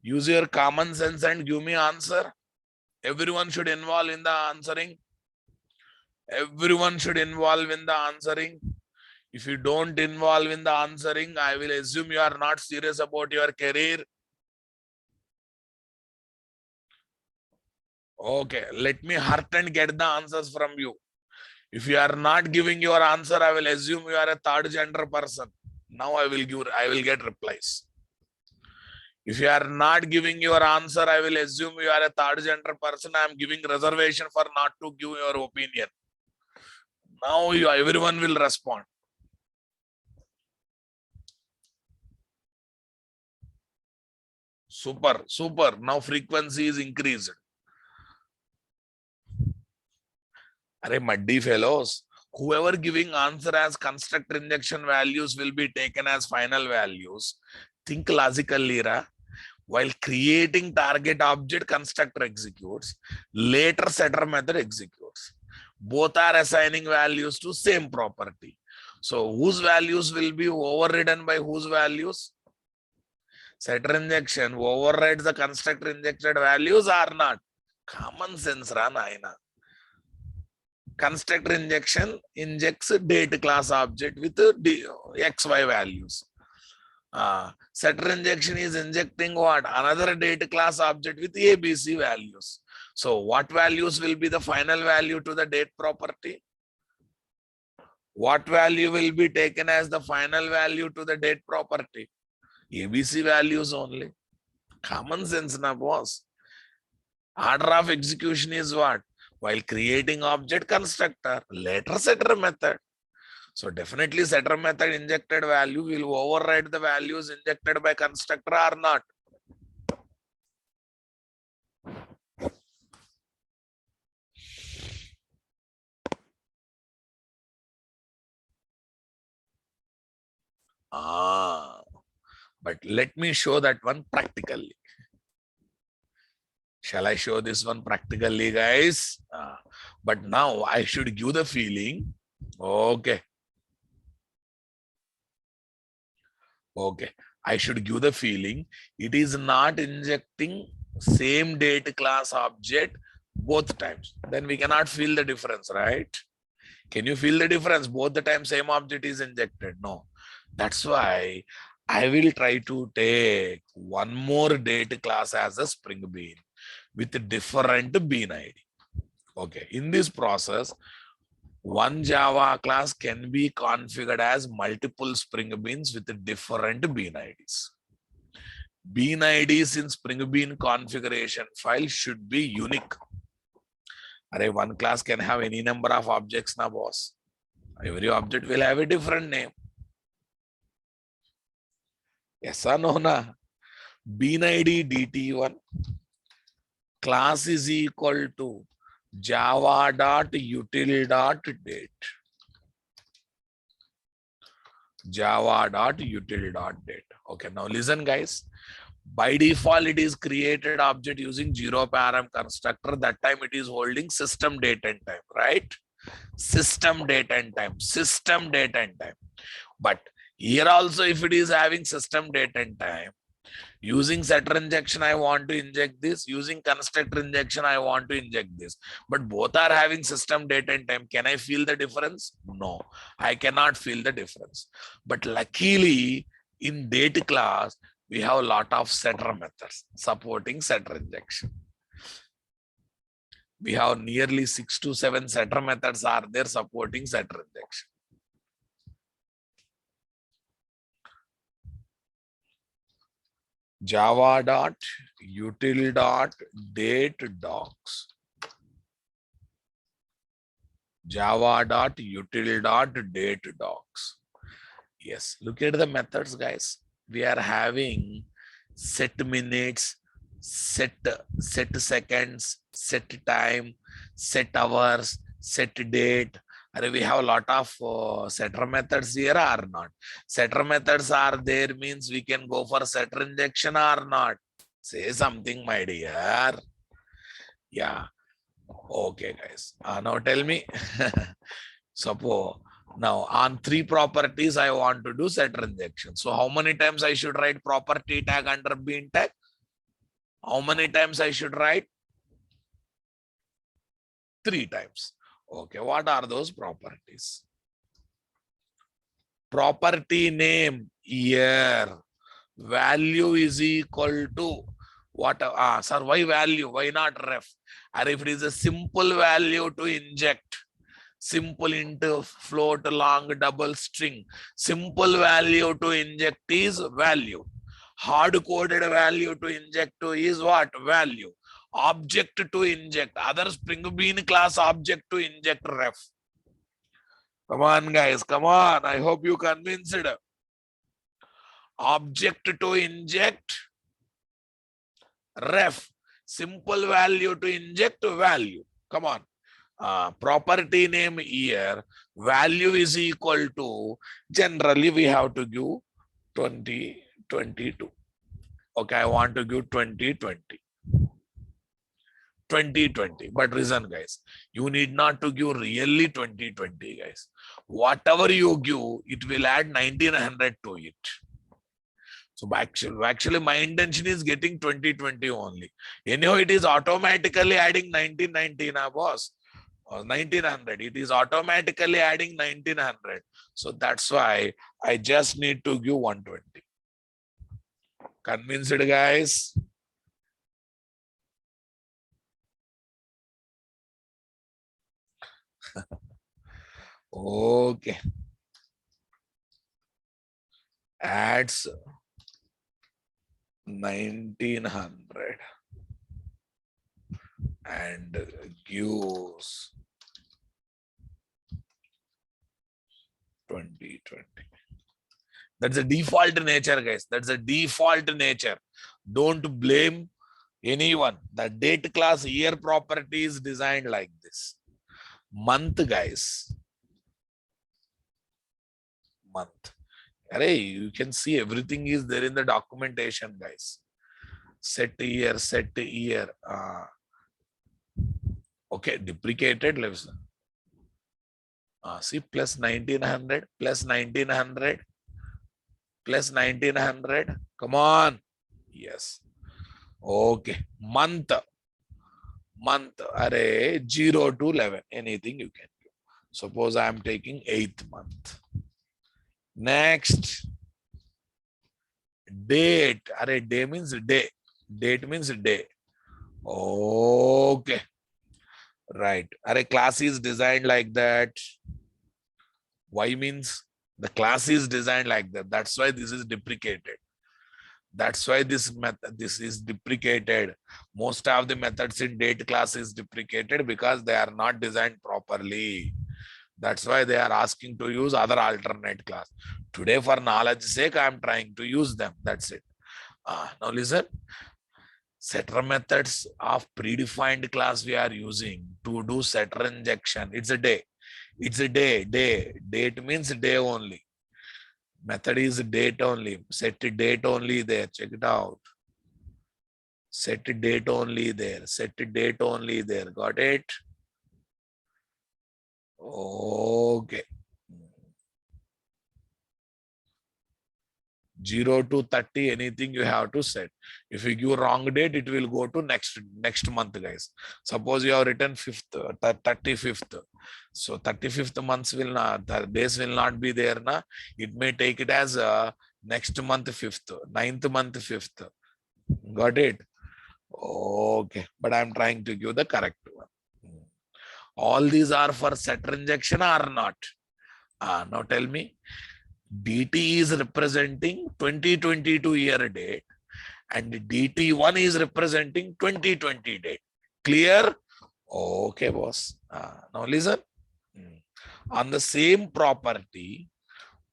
Speaker 1: Use your common sense and give me answer. Everyone should involve in the answering. Everyone should involve in the answering. If you don't involve in the answering, I will assume you are not serious about your career. Okay, let me hurt and get the answers from you. If you are not giving your answer, I will assume you are a third gender person. Now I will get replies. If you are not giving your answer, I will assume you are a third gender person. I am giving reservation for not to give your opinion. Now everyone will respond. Super, super. Now frequency is increased. Arey muddy fellows. Whoever giving answer as constructor injection values will be taken as final values. Think logically, ra. While creating target object, constructor executes. Later setter method executes. Both are assigning values to same property. So whose values will be overridden by whose values? Setter injection overrides the constructor injected values or not? Common sense, ra naina. Constructor injection injects date class object with xy values. Setter injection is injecting what? Another date class object with ABC values. So what values will be the final value to the date property? What value will be taken as the final value to the date property? ABC values only. Common sense, na boss. Order of execution is what? While creating object constructor, later setter method. So definitely setter method injected value will override the values injected by constructor or not. But let me show that one practically. Shall I show this one practically, guys? But now I should give the feeling. Okay. Okay. I should give the feeling it is not injecting same date class object both times. Then we cannot feel the difference, right? Can you feel the difference? Both the time same object is injected. No. That's why I will try to take one more date class as a spring bean with a different bean ID. Okay. In this process, one Java class can be configured as multiple spring beans with different bean IDs. Bean IDs in spring bean configuration file should be unique. Array, one class can have any number of objects, na boss. Every object will have a different name. Yes or no, na? Bean ID DT1 class is equal to java.util.date. Java.util.date. Okay, now listen, guys. By default, it is created object using zero param constructor. That time it is holding system date and time, right? System date and time, system date and time. But here also, if it is having system date and time, using setter injection, I want to inject this. Using constructor injection, I want to inject this. But both are having system date and time. Can I feel the difference? No, I cannot feel the difference. But luckily, in date class, we have a lot of setter methods supporting setter injection. We have nearly 6 to 7 setter methods are there supporting setter injection. Java.util.date docs. Java.util.date docs. Yes, look at the methods, guys. We are having set minutes, set seconds, set time, set hours, set date. We have a lot of setter methods here or not. Setter methods are there means we can go for setter injection or not. Say something, my dear. Yeah. Okay, guys. Now tell me. Suppose now on 3 properties I want to do setter injection. So how many times I should write property tag under bean tag? How many times I should write? 3 times. Okay, what are those properties? Property name, year, value is equal to what? Sir, why value? Why not ref? Or if it is a simple value to inject, simple into float, long, double string, simple value to inject is value. Hard-coded value to inject to is what? Value. Object to inject, other spring bean class object to inject ref. Come on, guys, come on. I hope you convinced. Object to inject Ref, simple value to inject value. Come on. Property name here, value is equal to, generally we have to give 2022. Okay, I want to give 2020. 2020. But reason, guys, you need not to give really 2020, guys. Whatever you give, it will add 1900 to it. So actually my intention is getting 2020 only. Anyhow, it is automatically adding 1990 now, boss. Or 1900. It is automatically adding 1900. So that's why I just need to give 120. Convinced, guys? Okay. Adds 1900 and gives 2020. That's a default nature, guys. That's a default nature. Don't blame anyone. The date class year property is designed like this. Month, guys. Month. Array, you can see everything is there in the documentation, guys. Set year, set year. Okay, deprecated lives. See, plus 1900, plus 1900, plus 1900. Come on. Yes. Okay. Month. Month. Array 0 to 11. Anything you can do. Suppose I am taking 8th month. Next. Date. Array day means day. Date means day. Okay. Right. Array class is designed like that. Why means the class is designed like that. That's why this is deprecated. That's why this method, this is deprecated. Most of the methods in date class is deprecated because they are not designed properly. That's why they are asking to use other alternate class. Today, for knowledge sake, I am trying to use them. That's it. Now listen. Setter methods of predefined class we are using to do setter injection. It's a day. It's a day. Date means day only. Method is date only. Set date only there. Check it out. Set date only there. Set date only there. Got it? Okay. 0 to 30, anything you have to set. If you give wrong date, it will go to next month, guys. Suppose you have written 5th, 35th. So 35th months will not, the days will not be there. Na? It may take it as next month 5th, 9th month 5th. Got it? Okay. But I'm trying to give the correct one. All these are for setter injection or not? Now tell me. DT is representing 2022 year date and DT1 is representing 2020 date. Clear? Okay, boss. Now listen. On the same property,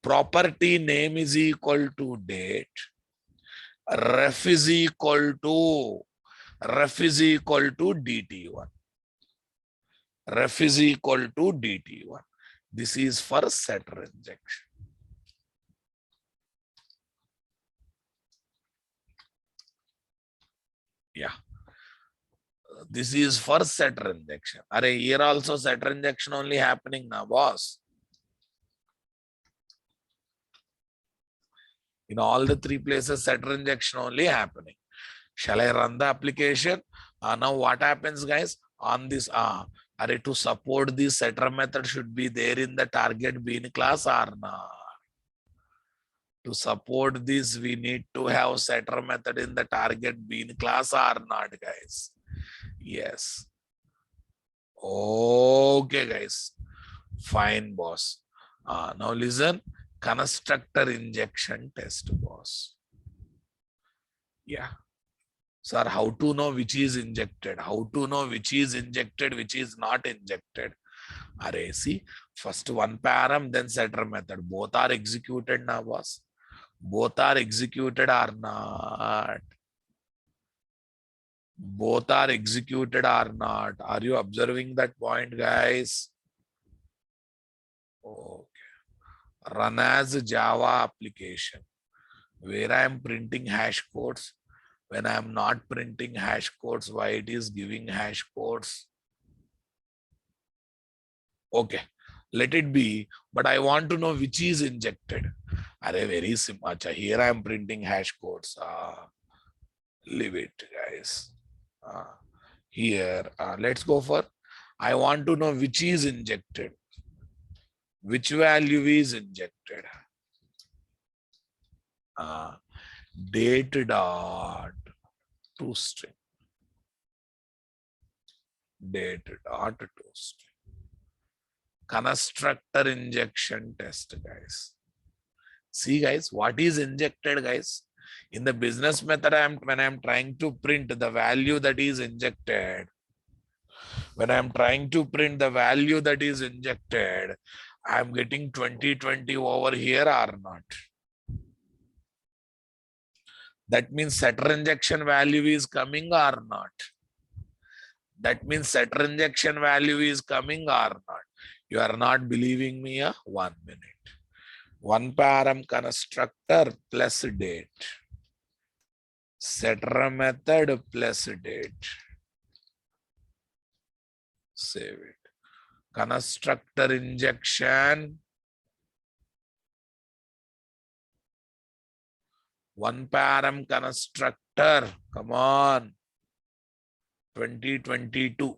Speaker 1: property name is equal to date. Ref is equal to DT1. Ref is equal to DT1. This is for setter injection. Yeah. This is for setter injection. Array, here also setter injection only happening now, boss. In all the 3 places, setter injection only happening. Shall I run the application? Now what happens, guys? On this, array, to support this setter method should be there in the target bean class or not? To support this, we need to have setter method in the target bean class or not, guys? Yes. Okay, guys. Fine, boss. Now listen. Constructor injection test, boss. Yeah. Sir, how to know which is injected? How to know which is injected, which is not injected? Array, see, first one param, then setter method. Both are executed now, boss. Both are executed or not? Both are executed or not. Are you observing that point, guys? Okay. Run as a Java application where I am printing hash codes. When I am not printing hash codes, why it is giving hash codes? Okay, let it be, but I want to know which is injected. Are very simple. Here I am printing hash codes. Leave it, guys. Here, let's go for. I want to know which is injected. Which value is injected? Date dot to string. Date dot to string. Constructor injection test, guys. See, guys, what is injected, guys? In the business method, when I'm trying to print the value that is injected, when I'm trying to print the value that is injected, I'm getting 2020 over here or not. That means setter injection value is coming or not. That means setter injection value is coming or not. You are not believing me? 1 minute. One param constructor plus date. Setter method plus date. Save it. Constructor injection. One param constructor. Come on. 2022.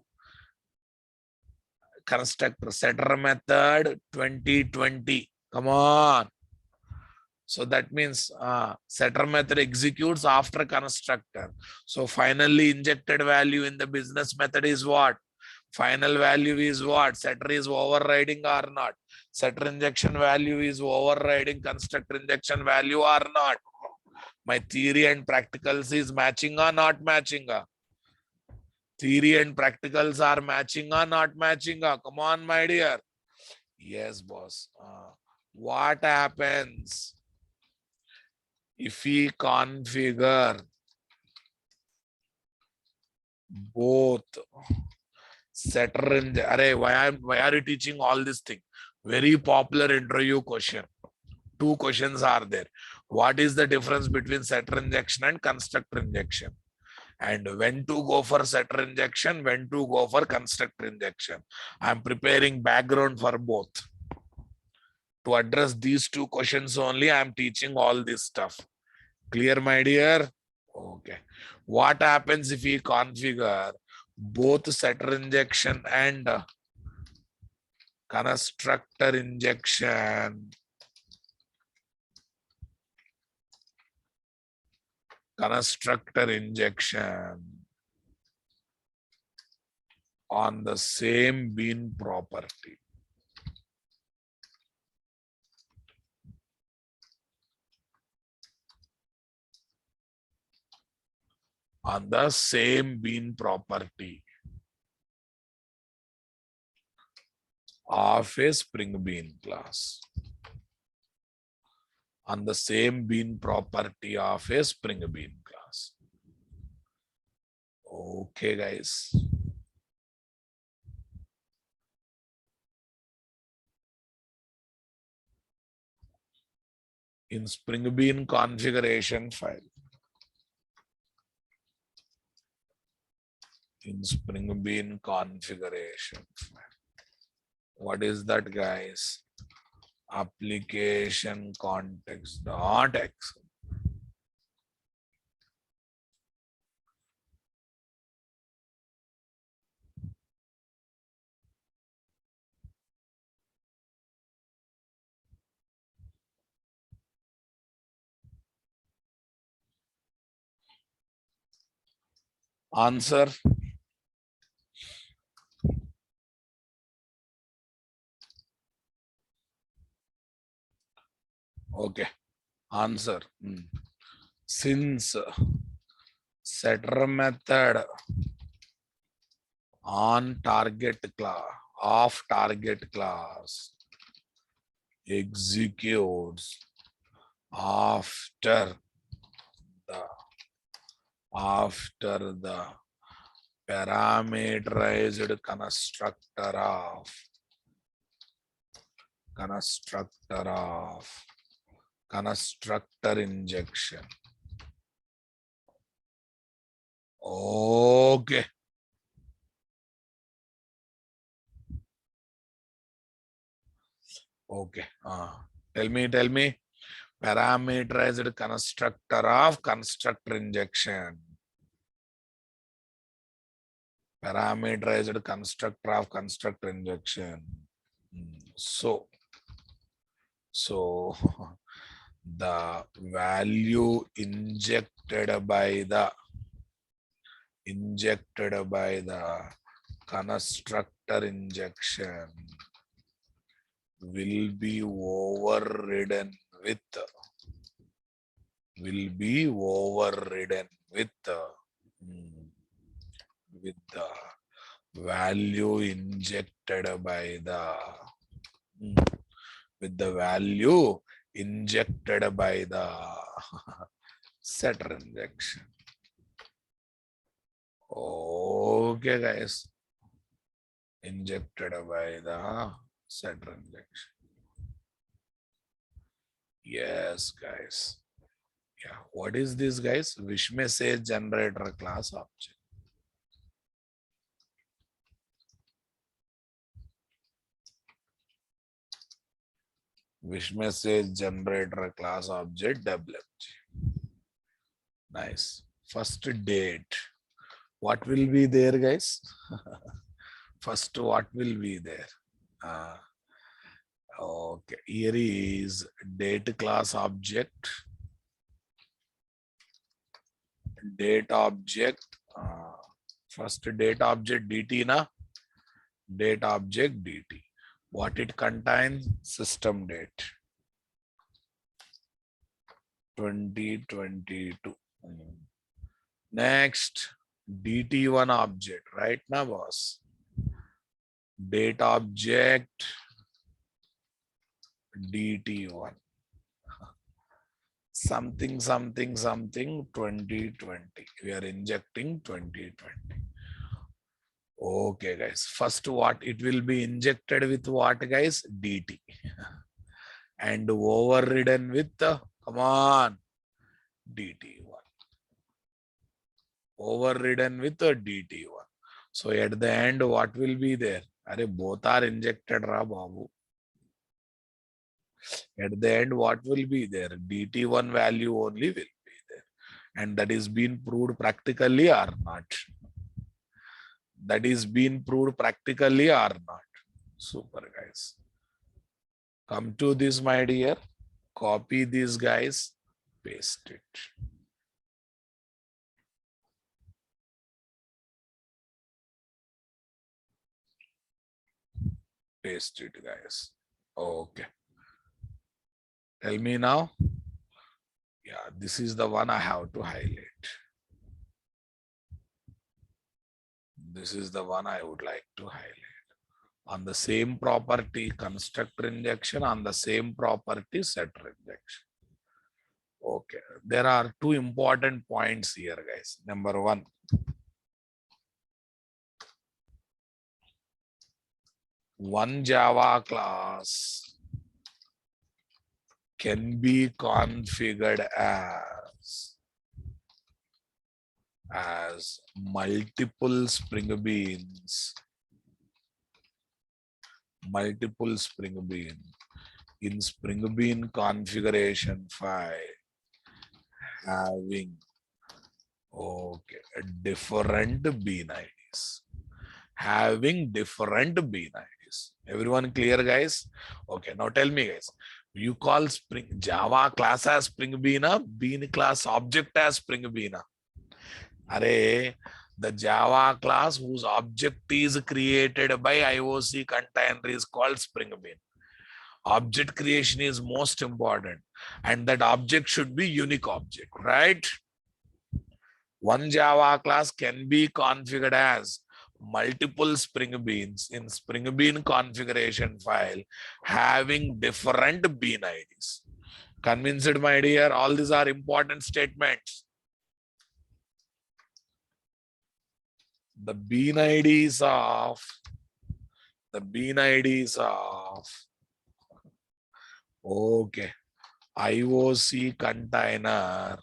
Speaker 1: Constructor setter method 2020. Come on. So that means setter method executes after constructor. So finally injected value in the business method is what? Final value is what? Setter is overriding or not? Setter injection value is overriding constructor injection value or not? My theory and practicals is matching or not matching? Theory and practicals are matching or not matching? Come on, my dear. Yes, boss. What happens if we configure both setter and array? Why are you teaching all this thing? Very popular interview question. Two questions are there. What is the difference between setter injection and constructor injection? And when to go for setter injection, when to go for constructor injection. I'm preparing background for both. To address these two questions only, I'm teaching all this stuff. Clear, my dear? Okay. What happens if we configure both setter injection and constructor injection? Constructor injection on the same bean property. On the same bean property of a Spring Bean class. On the same bean property of a Spring Bean class. Okay, guys. In Spring Bean configuration file. In Spring Bean configuration file. What is that, guys? Application context.x. Answer. Okay. Answer. Since setter method on target class of target class executes after the parameterized constructor injection. Okay. Okay. Tell me. Parameterized constructor of constructor injection. Parameterized constructor of constructor injection. So the value injected by the constructor injection will be overridden with the value injected by the setter injection. Okay, guys. Injected by the setter injection. Yes, guys. Yeah. What is this, guys? Wish message generator class object. Wish message generator class object WMG. Nice. First date. What will be there, guys? First, what will be there? Okay. Here is date class object. Date object. First date object DT na. Date object DT. What it contains? System date 2022. Next, DT1 object, right now, boss. Date object DT1. Something 2020. We are injecting 2020. Okay, guys. First, what it will be injected with what, guys? DT. And overridden with the, come on, DT1. Overridden with the DT1. So at the end, what will be there? Are both are injected, ra babu. At the end, what will be there? DT1 value only will be there. And that is being proved practically or not? That is being proved practically or not? Super, guys. Come to this, my dear. Copy these, guys. Paste it. Paste it, guys. Okay. Tell me now. Yeah, this is the one I have to highlight. This is the one I would like to highlight. On the same property, constructor injection, on the same property, setter injection. Okay, there are two important points here, guys. Number one, one Java class can be configured as multiple Spring Beans in Spring Bean configuration file having different bean IDs. Having different bean IDs. Everyone clear, guys? Okay, now tell me, guys. You call Java class as Spring Bean, bean class object as Spring Bean. Array, the Java class whose object is created by IOC container is called Spring Bean. Object creation is most important, and that object should be unique object, right? One Java class can be configured as multiple Spring Beans in Spring Bean configuration file having different bean IDs. Convinced, my dear? All these are important statements. the bean IDs of okay, IOC container,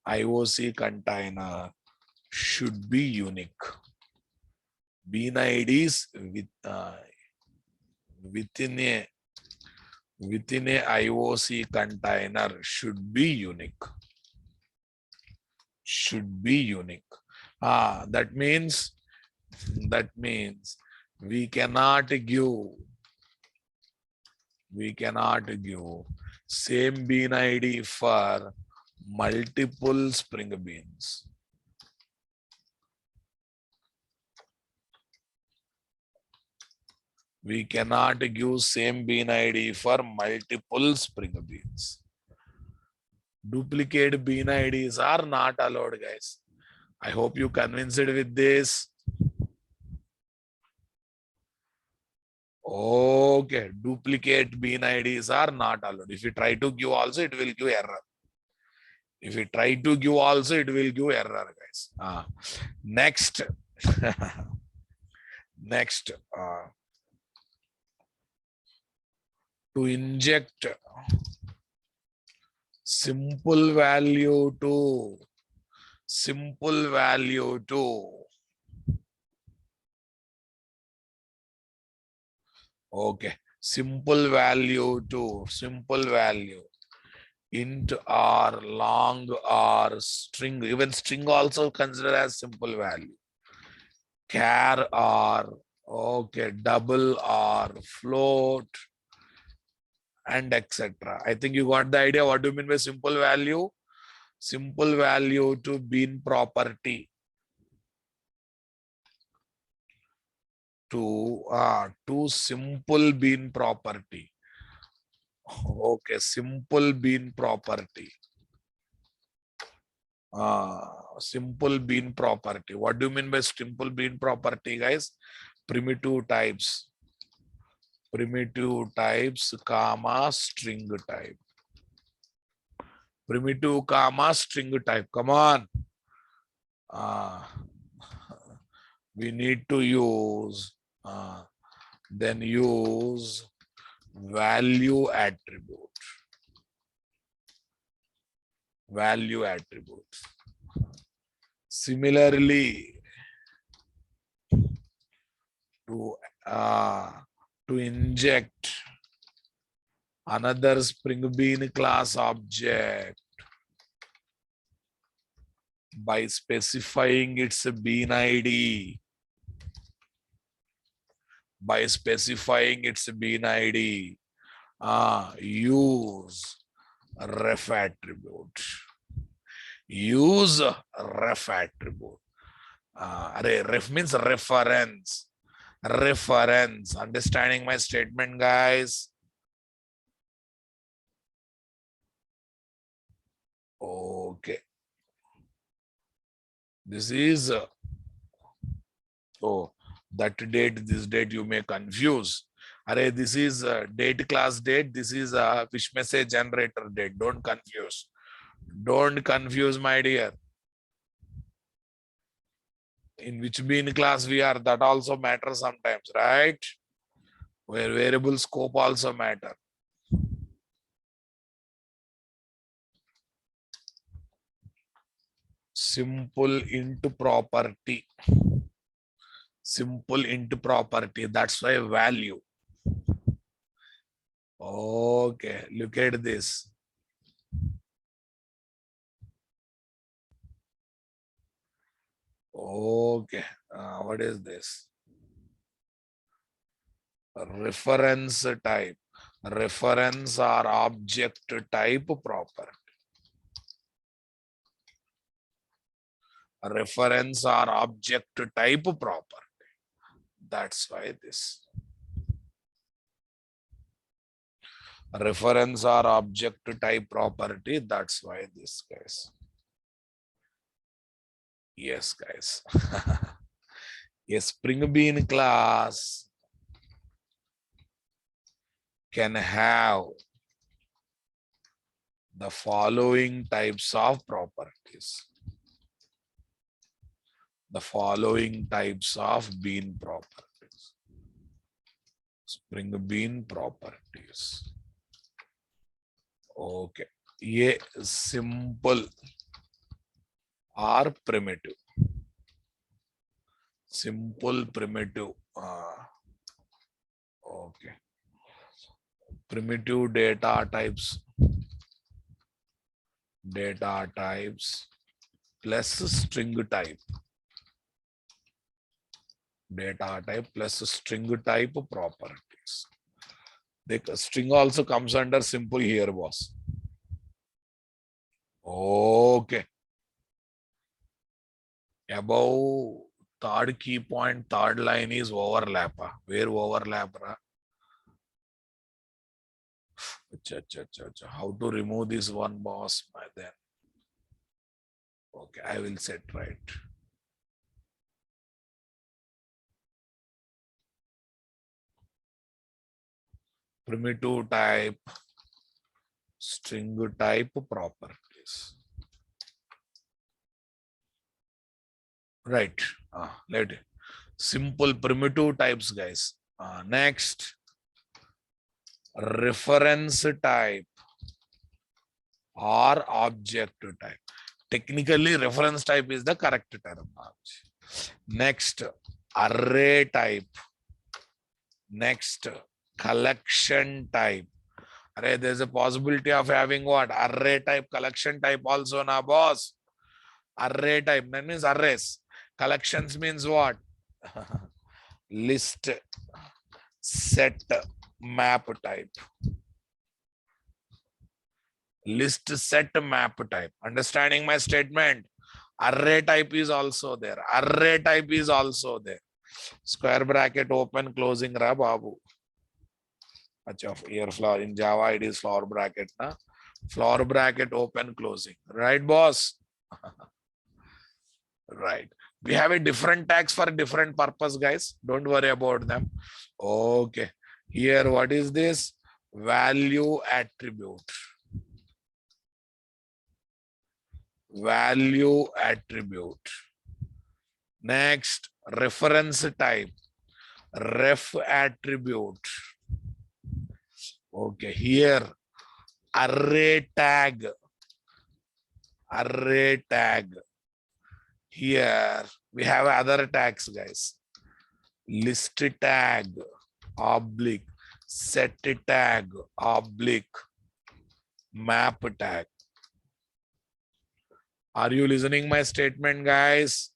Speaker 1: IOC container should be unique. Bean IDs within a IOC container should be unique. Should be unique. That means we cannot give same bean ID for multiple spring beans. We cannot give same bean ID for multiple spring beans. Duplicate bean IDs are not allowed, guys. I hope you convinced with this. Okay, duplicate bean IDs are not allowed. If you try to give also, it will give error. If you try to give also, it will give error, guys. Next. Next. To inject simple value to okay, simple value int or long or string, even string also considered as simple value, char or okay, double or float, and etc. I think you got the idea. What do you mean by simple value? Simple value to bean property to simple bean property. Okay, simple bean property. Simple bean property. What do you mean by simple bean property, guys? Primitive types, comma, string type. Primitive, comma, string type. Come on. We need to use, then use value attribute. Value attribute. Similarly, to inject another spring bean class object by specifying its bean ID. By specifying its bean ID, use ref attribute. Use ref attribute. Ref means reference. Reference. Understanding my statement, guys? Okay. This is that date, this date you may confuse. This is date class date. This is a fish message generator date. Don't confuse. Don't confuse, my dear. In which bean class we are, that also matters sometimes, right? Where variable scope also matter. Simple int property. Simple int property. That's why value. Okay, look at this. Okay, what is this? Reference type. Reference or object type property. Reference or object type property. That's why this. Reference or object type property. That's why this, guys. Yes, guys. A spring bean class can have the following types of properties. the following types of bean properties. Spring bean properties. Okay. ये simple or primitive. Simple primitive. Okay. Primitive data types. Data types plus string type. Data type plus string type properties. The string also comes under simple here, boss. Okay. Above third key point, third line is overlap. Where overlap? How to remove this one, boss? Then. Okay, I will set right. Primitive type, string type properties. Right. Let it. Simple primitive types, guys. Next, reference type or object type. Technically, reference type is the correct term. Next, array type. Next, collection type. Array, there's a possibility of having what? Array type, collection type also, na boss. Array type, that means arrays. Collections means what? List, set, map type. List, set, map type. Understanding my statement? Array type is also there. Array type is also there. Square bracket open, closing, ra babu. Here floor in Java it is floor bracket. Na? Floor bracket open, closing. Right, boss? Right. We have a different tags for different purpose, guys. Don't worry about them. Okay. Here, what is this? Value attribute. Value attribute. Next, reference type. Ref attribute. Okay, here, array tag. Array tag. Here, we have other tags, guys. List tag, oblique, set tag, oblique, map tag. Are you listening my statement, guys?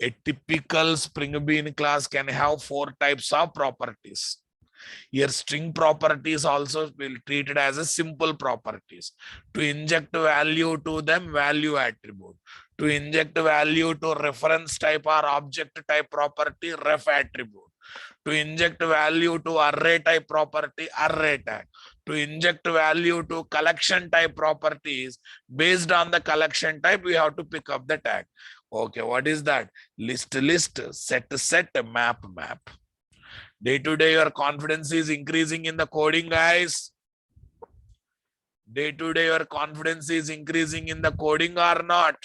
Speaker 1: A typical Spring Bean class can have 4 types of properties. Here, string properties also will treat it as a simple properties. To inject value to them, value attribute. To inject value to reference type or object type property, ref attribute. To inject value to array type property, array tag. To inject value to collection type properties, based on the collection type, we have to pick up the tag. Okay, what is that? List, set, map. Day to day, your confidence is increasing in the coding, guys. Day to day, your confidence is increasing in the coding or not?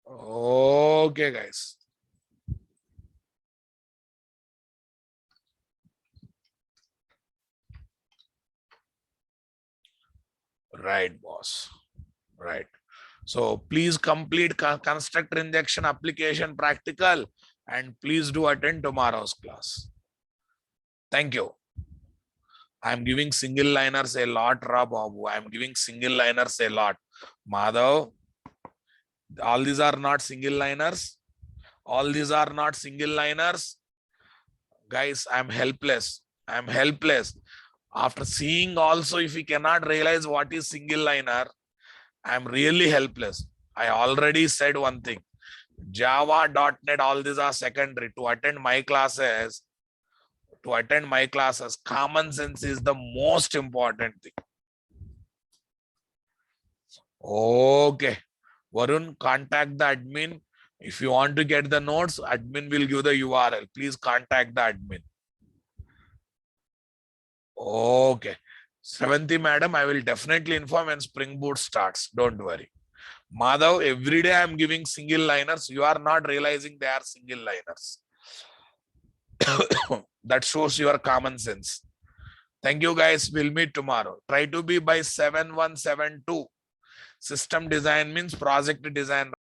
Speaker 1: Okay, guys. Right, boss. Right. So please complete constructor injection application practical and please do attend tomorrow's class. Thank you. I'm giving single liners a lot, Babu. I'm giving single liners a lot. Madhav, all these are not single liners. All these are not single liners. Guys, I'm helpless. I'm helpless. After seeing also, if we cannot realize what is single liner, I'm really helpless. I already said one thing. Java.NET, all these are secondary. To attend my classes, common sense is the most important thing. Okay. Varun, contact the admin. If you want to get the notes, admin will give the URL. Please contact the admin. Okay. Seventy, madam, I will definitely inform when Spring Boot starts. Don't worry. Madhav, every day I'm giving single liners. You are not realizing they are single liners. That shows your common sense. Thank you, guys. We'll meet tomorrow. Try to be by 7172. System design means project design.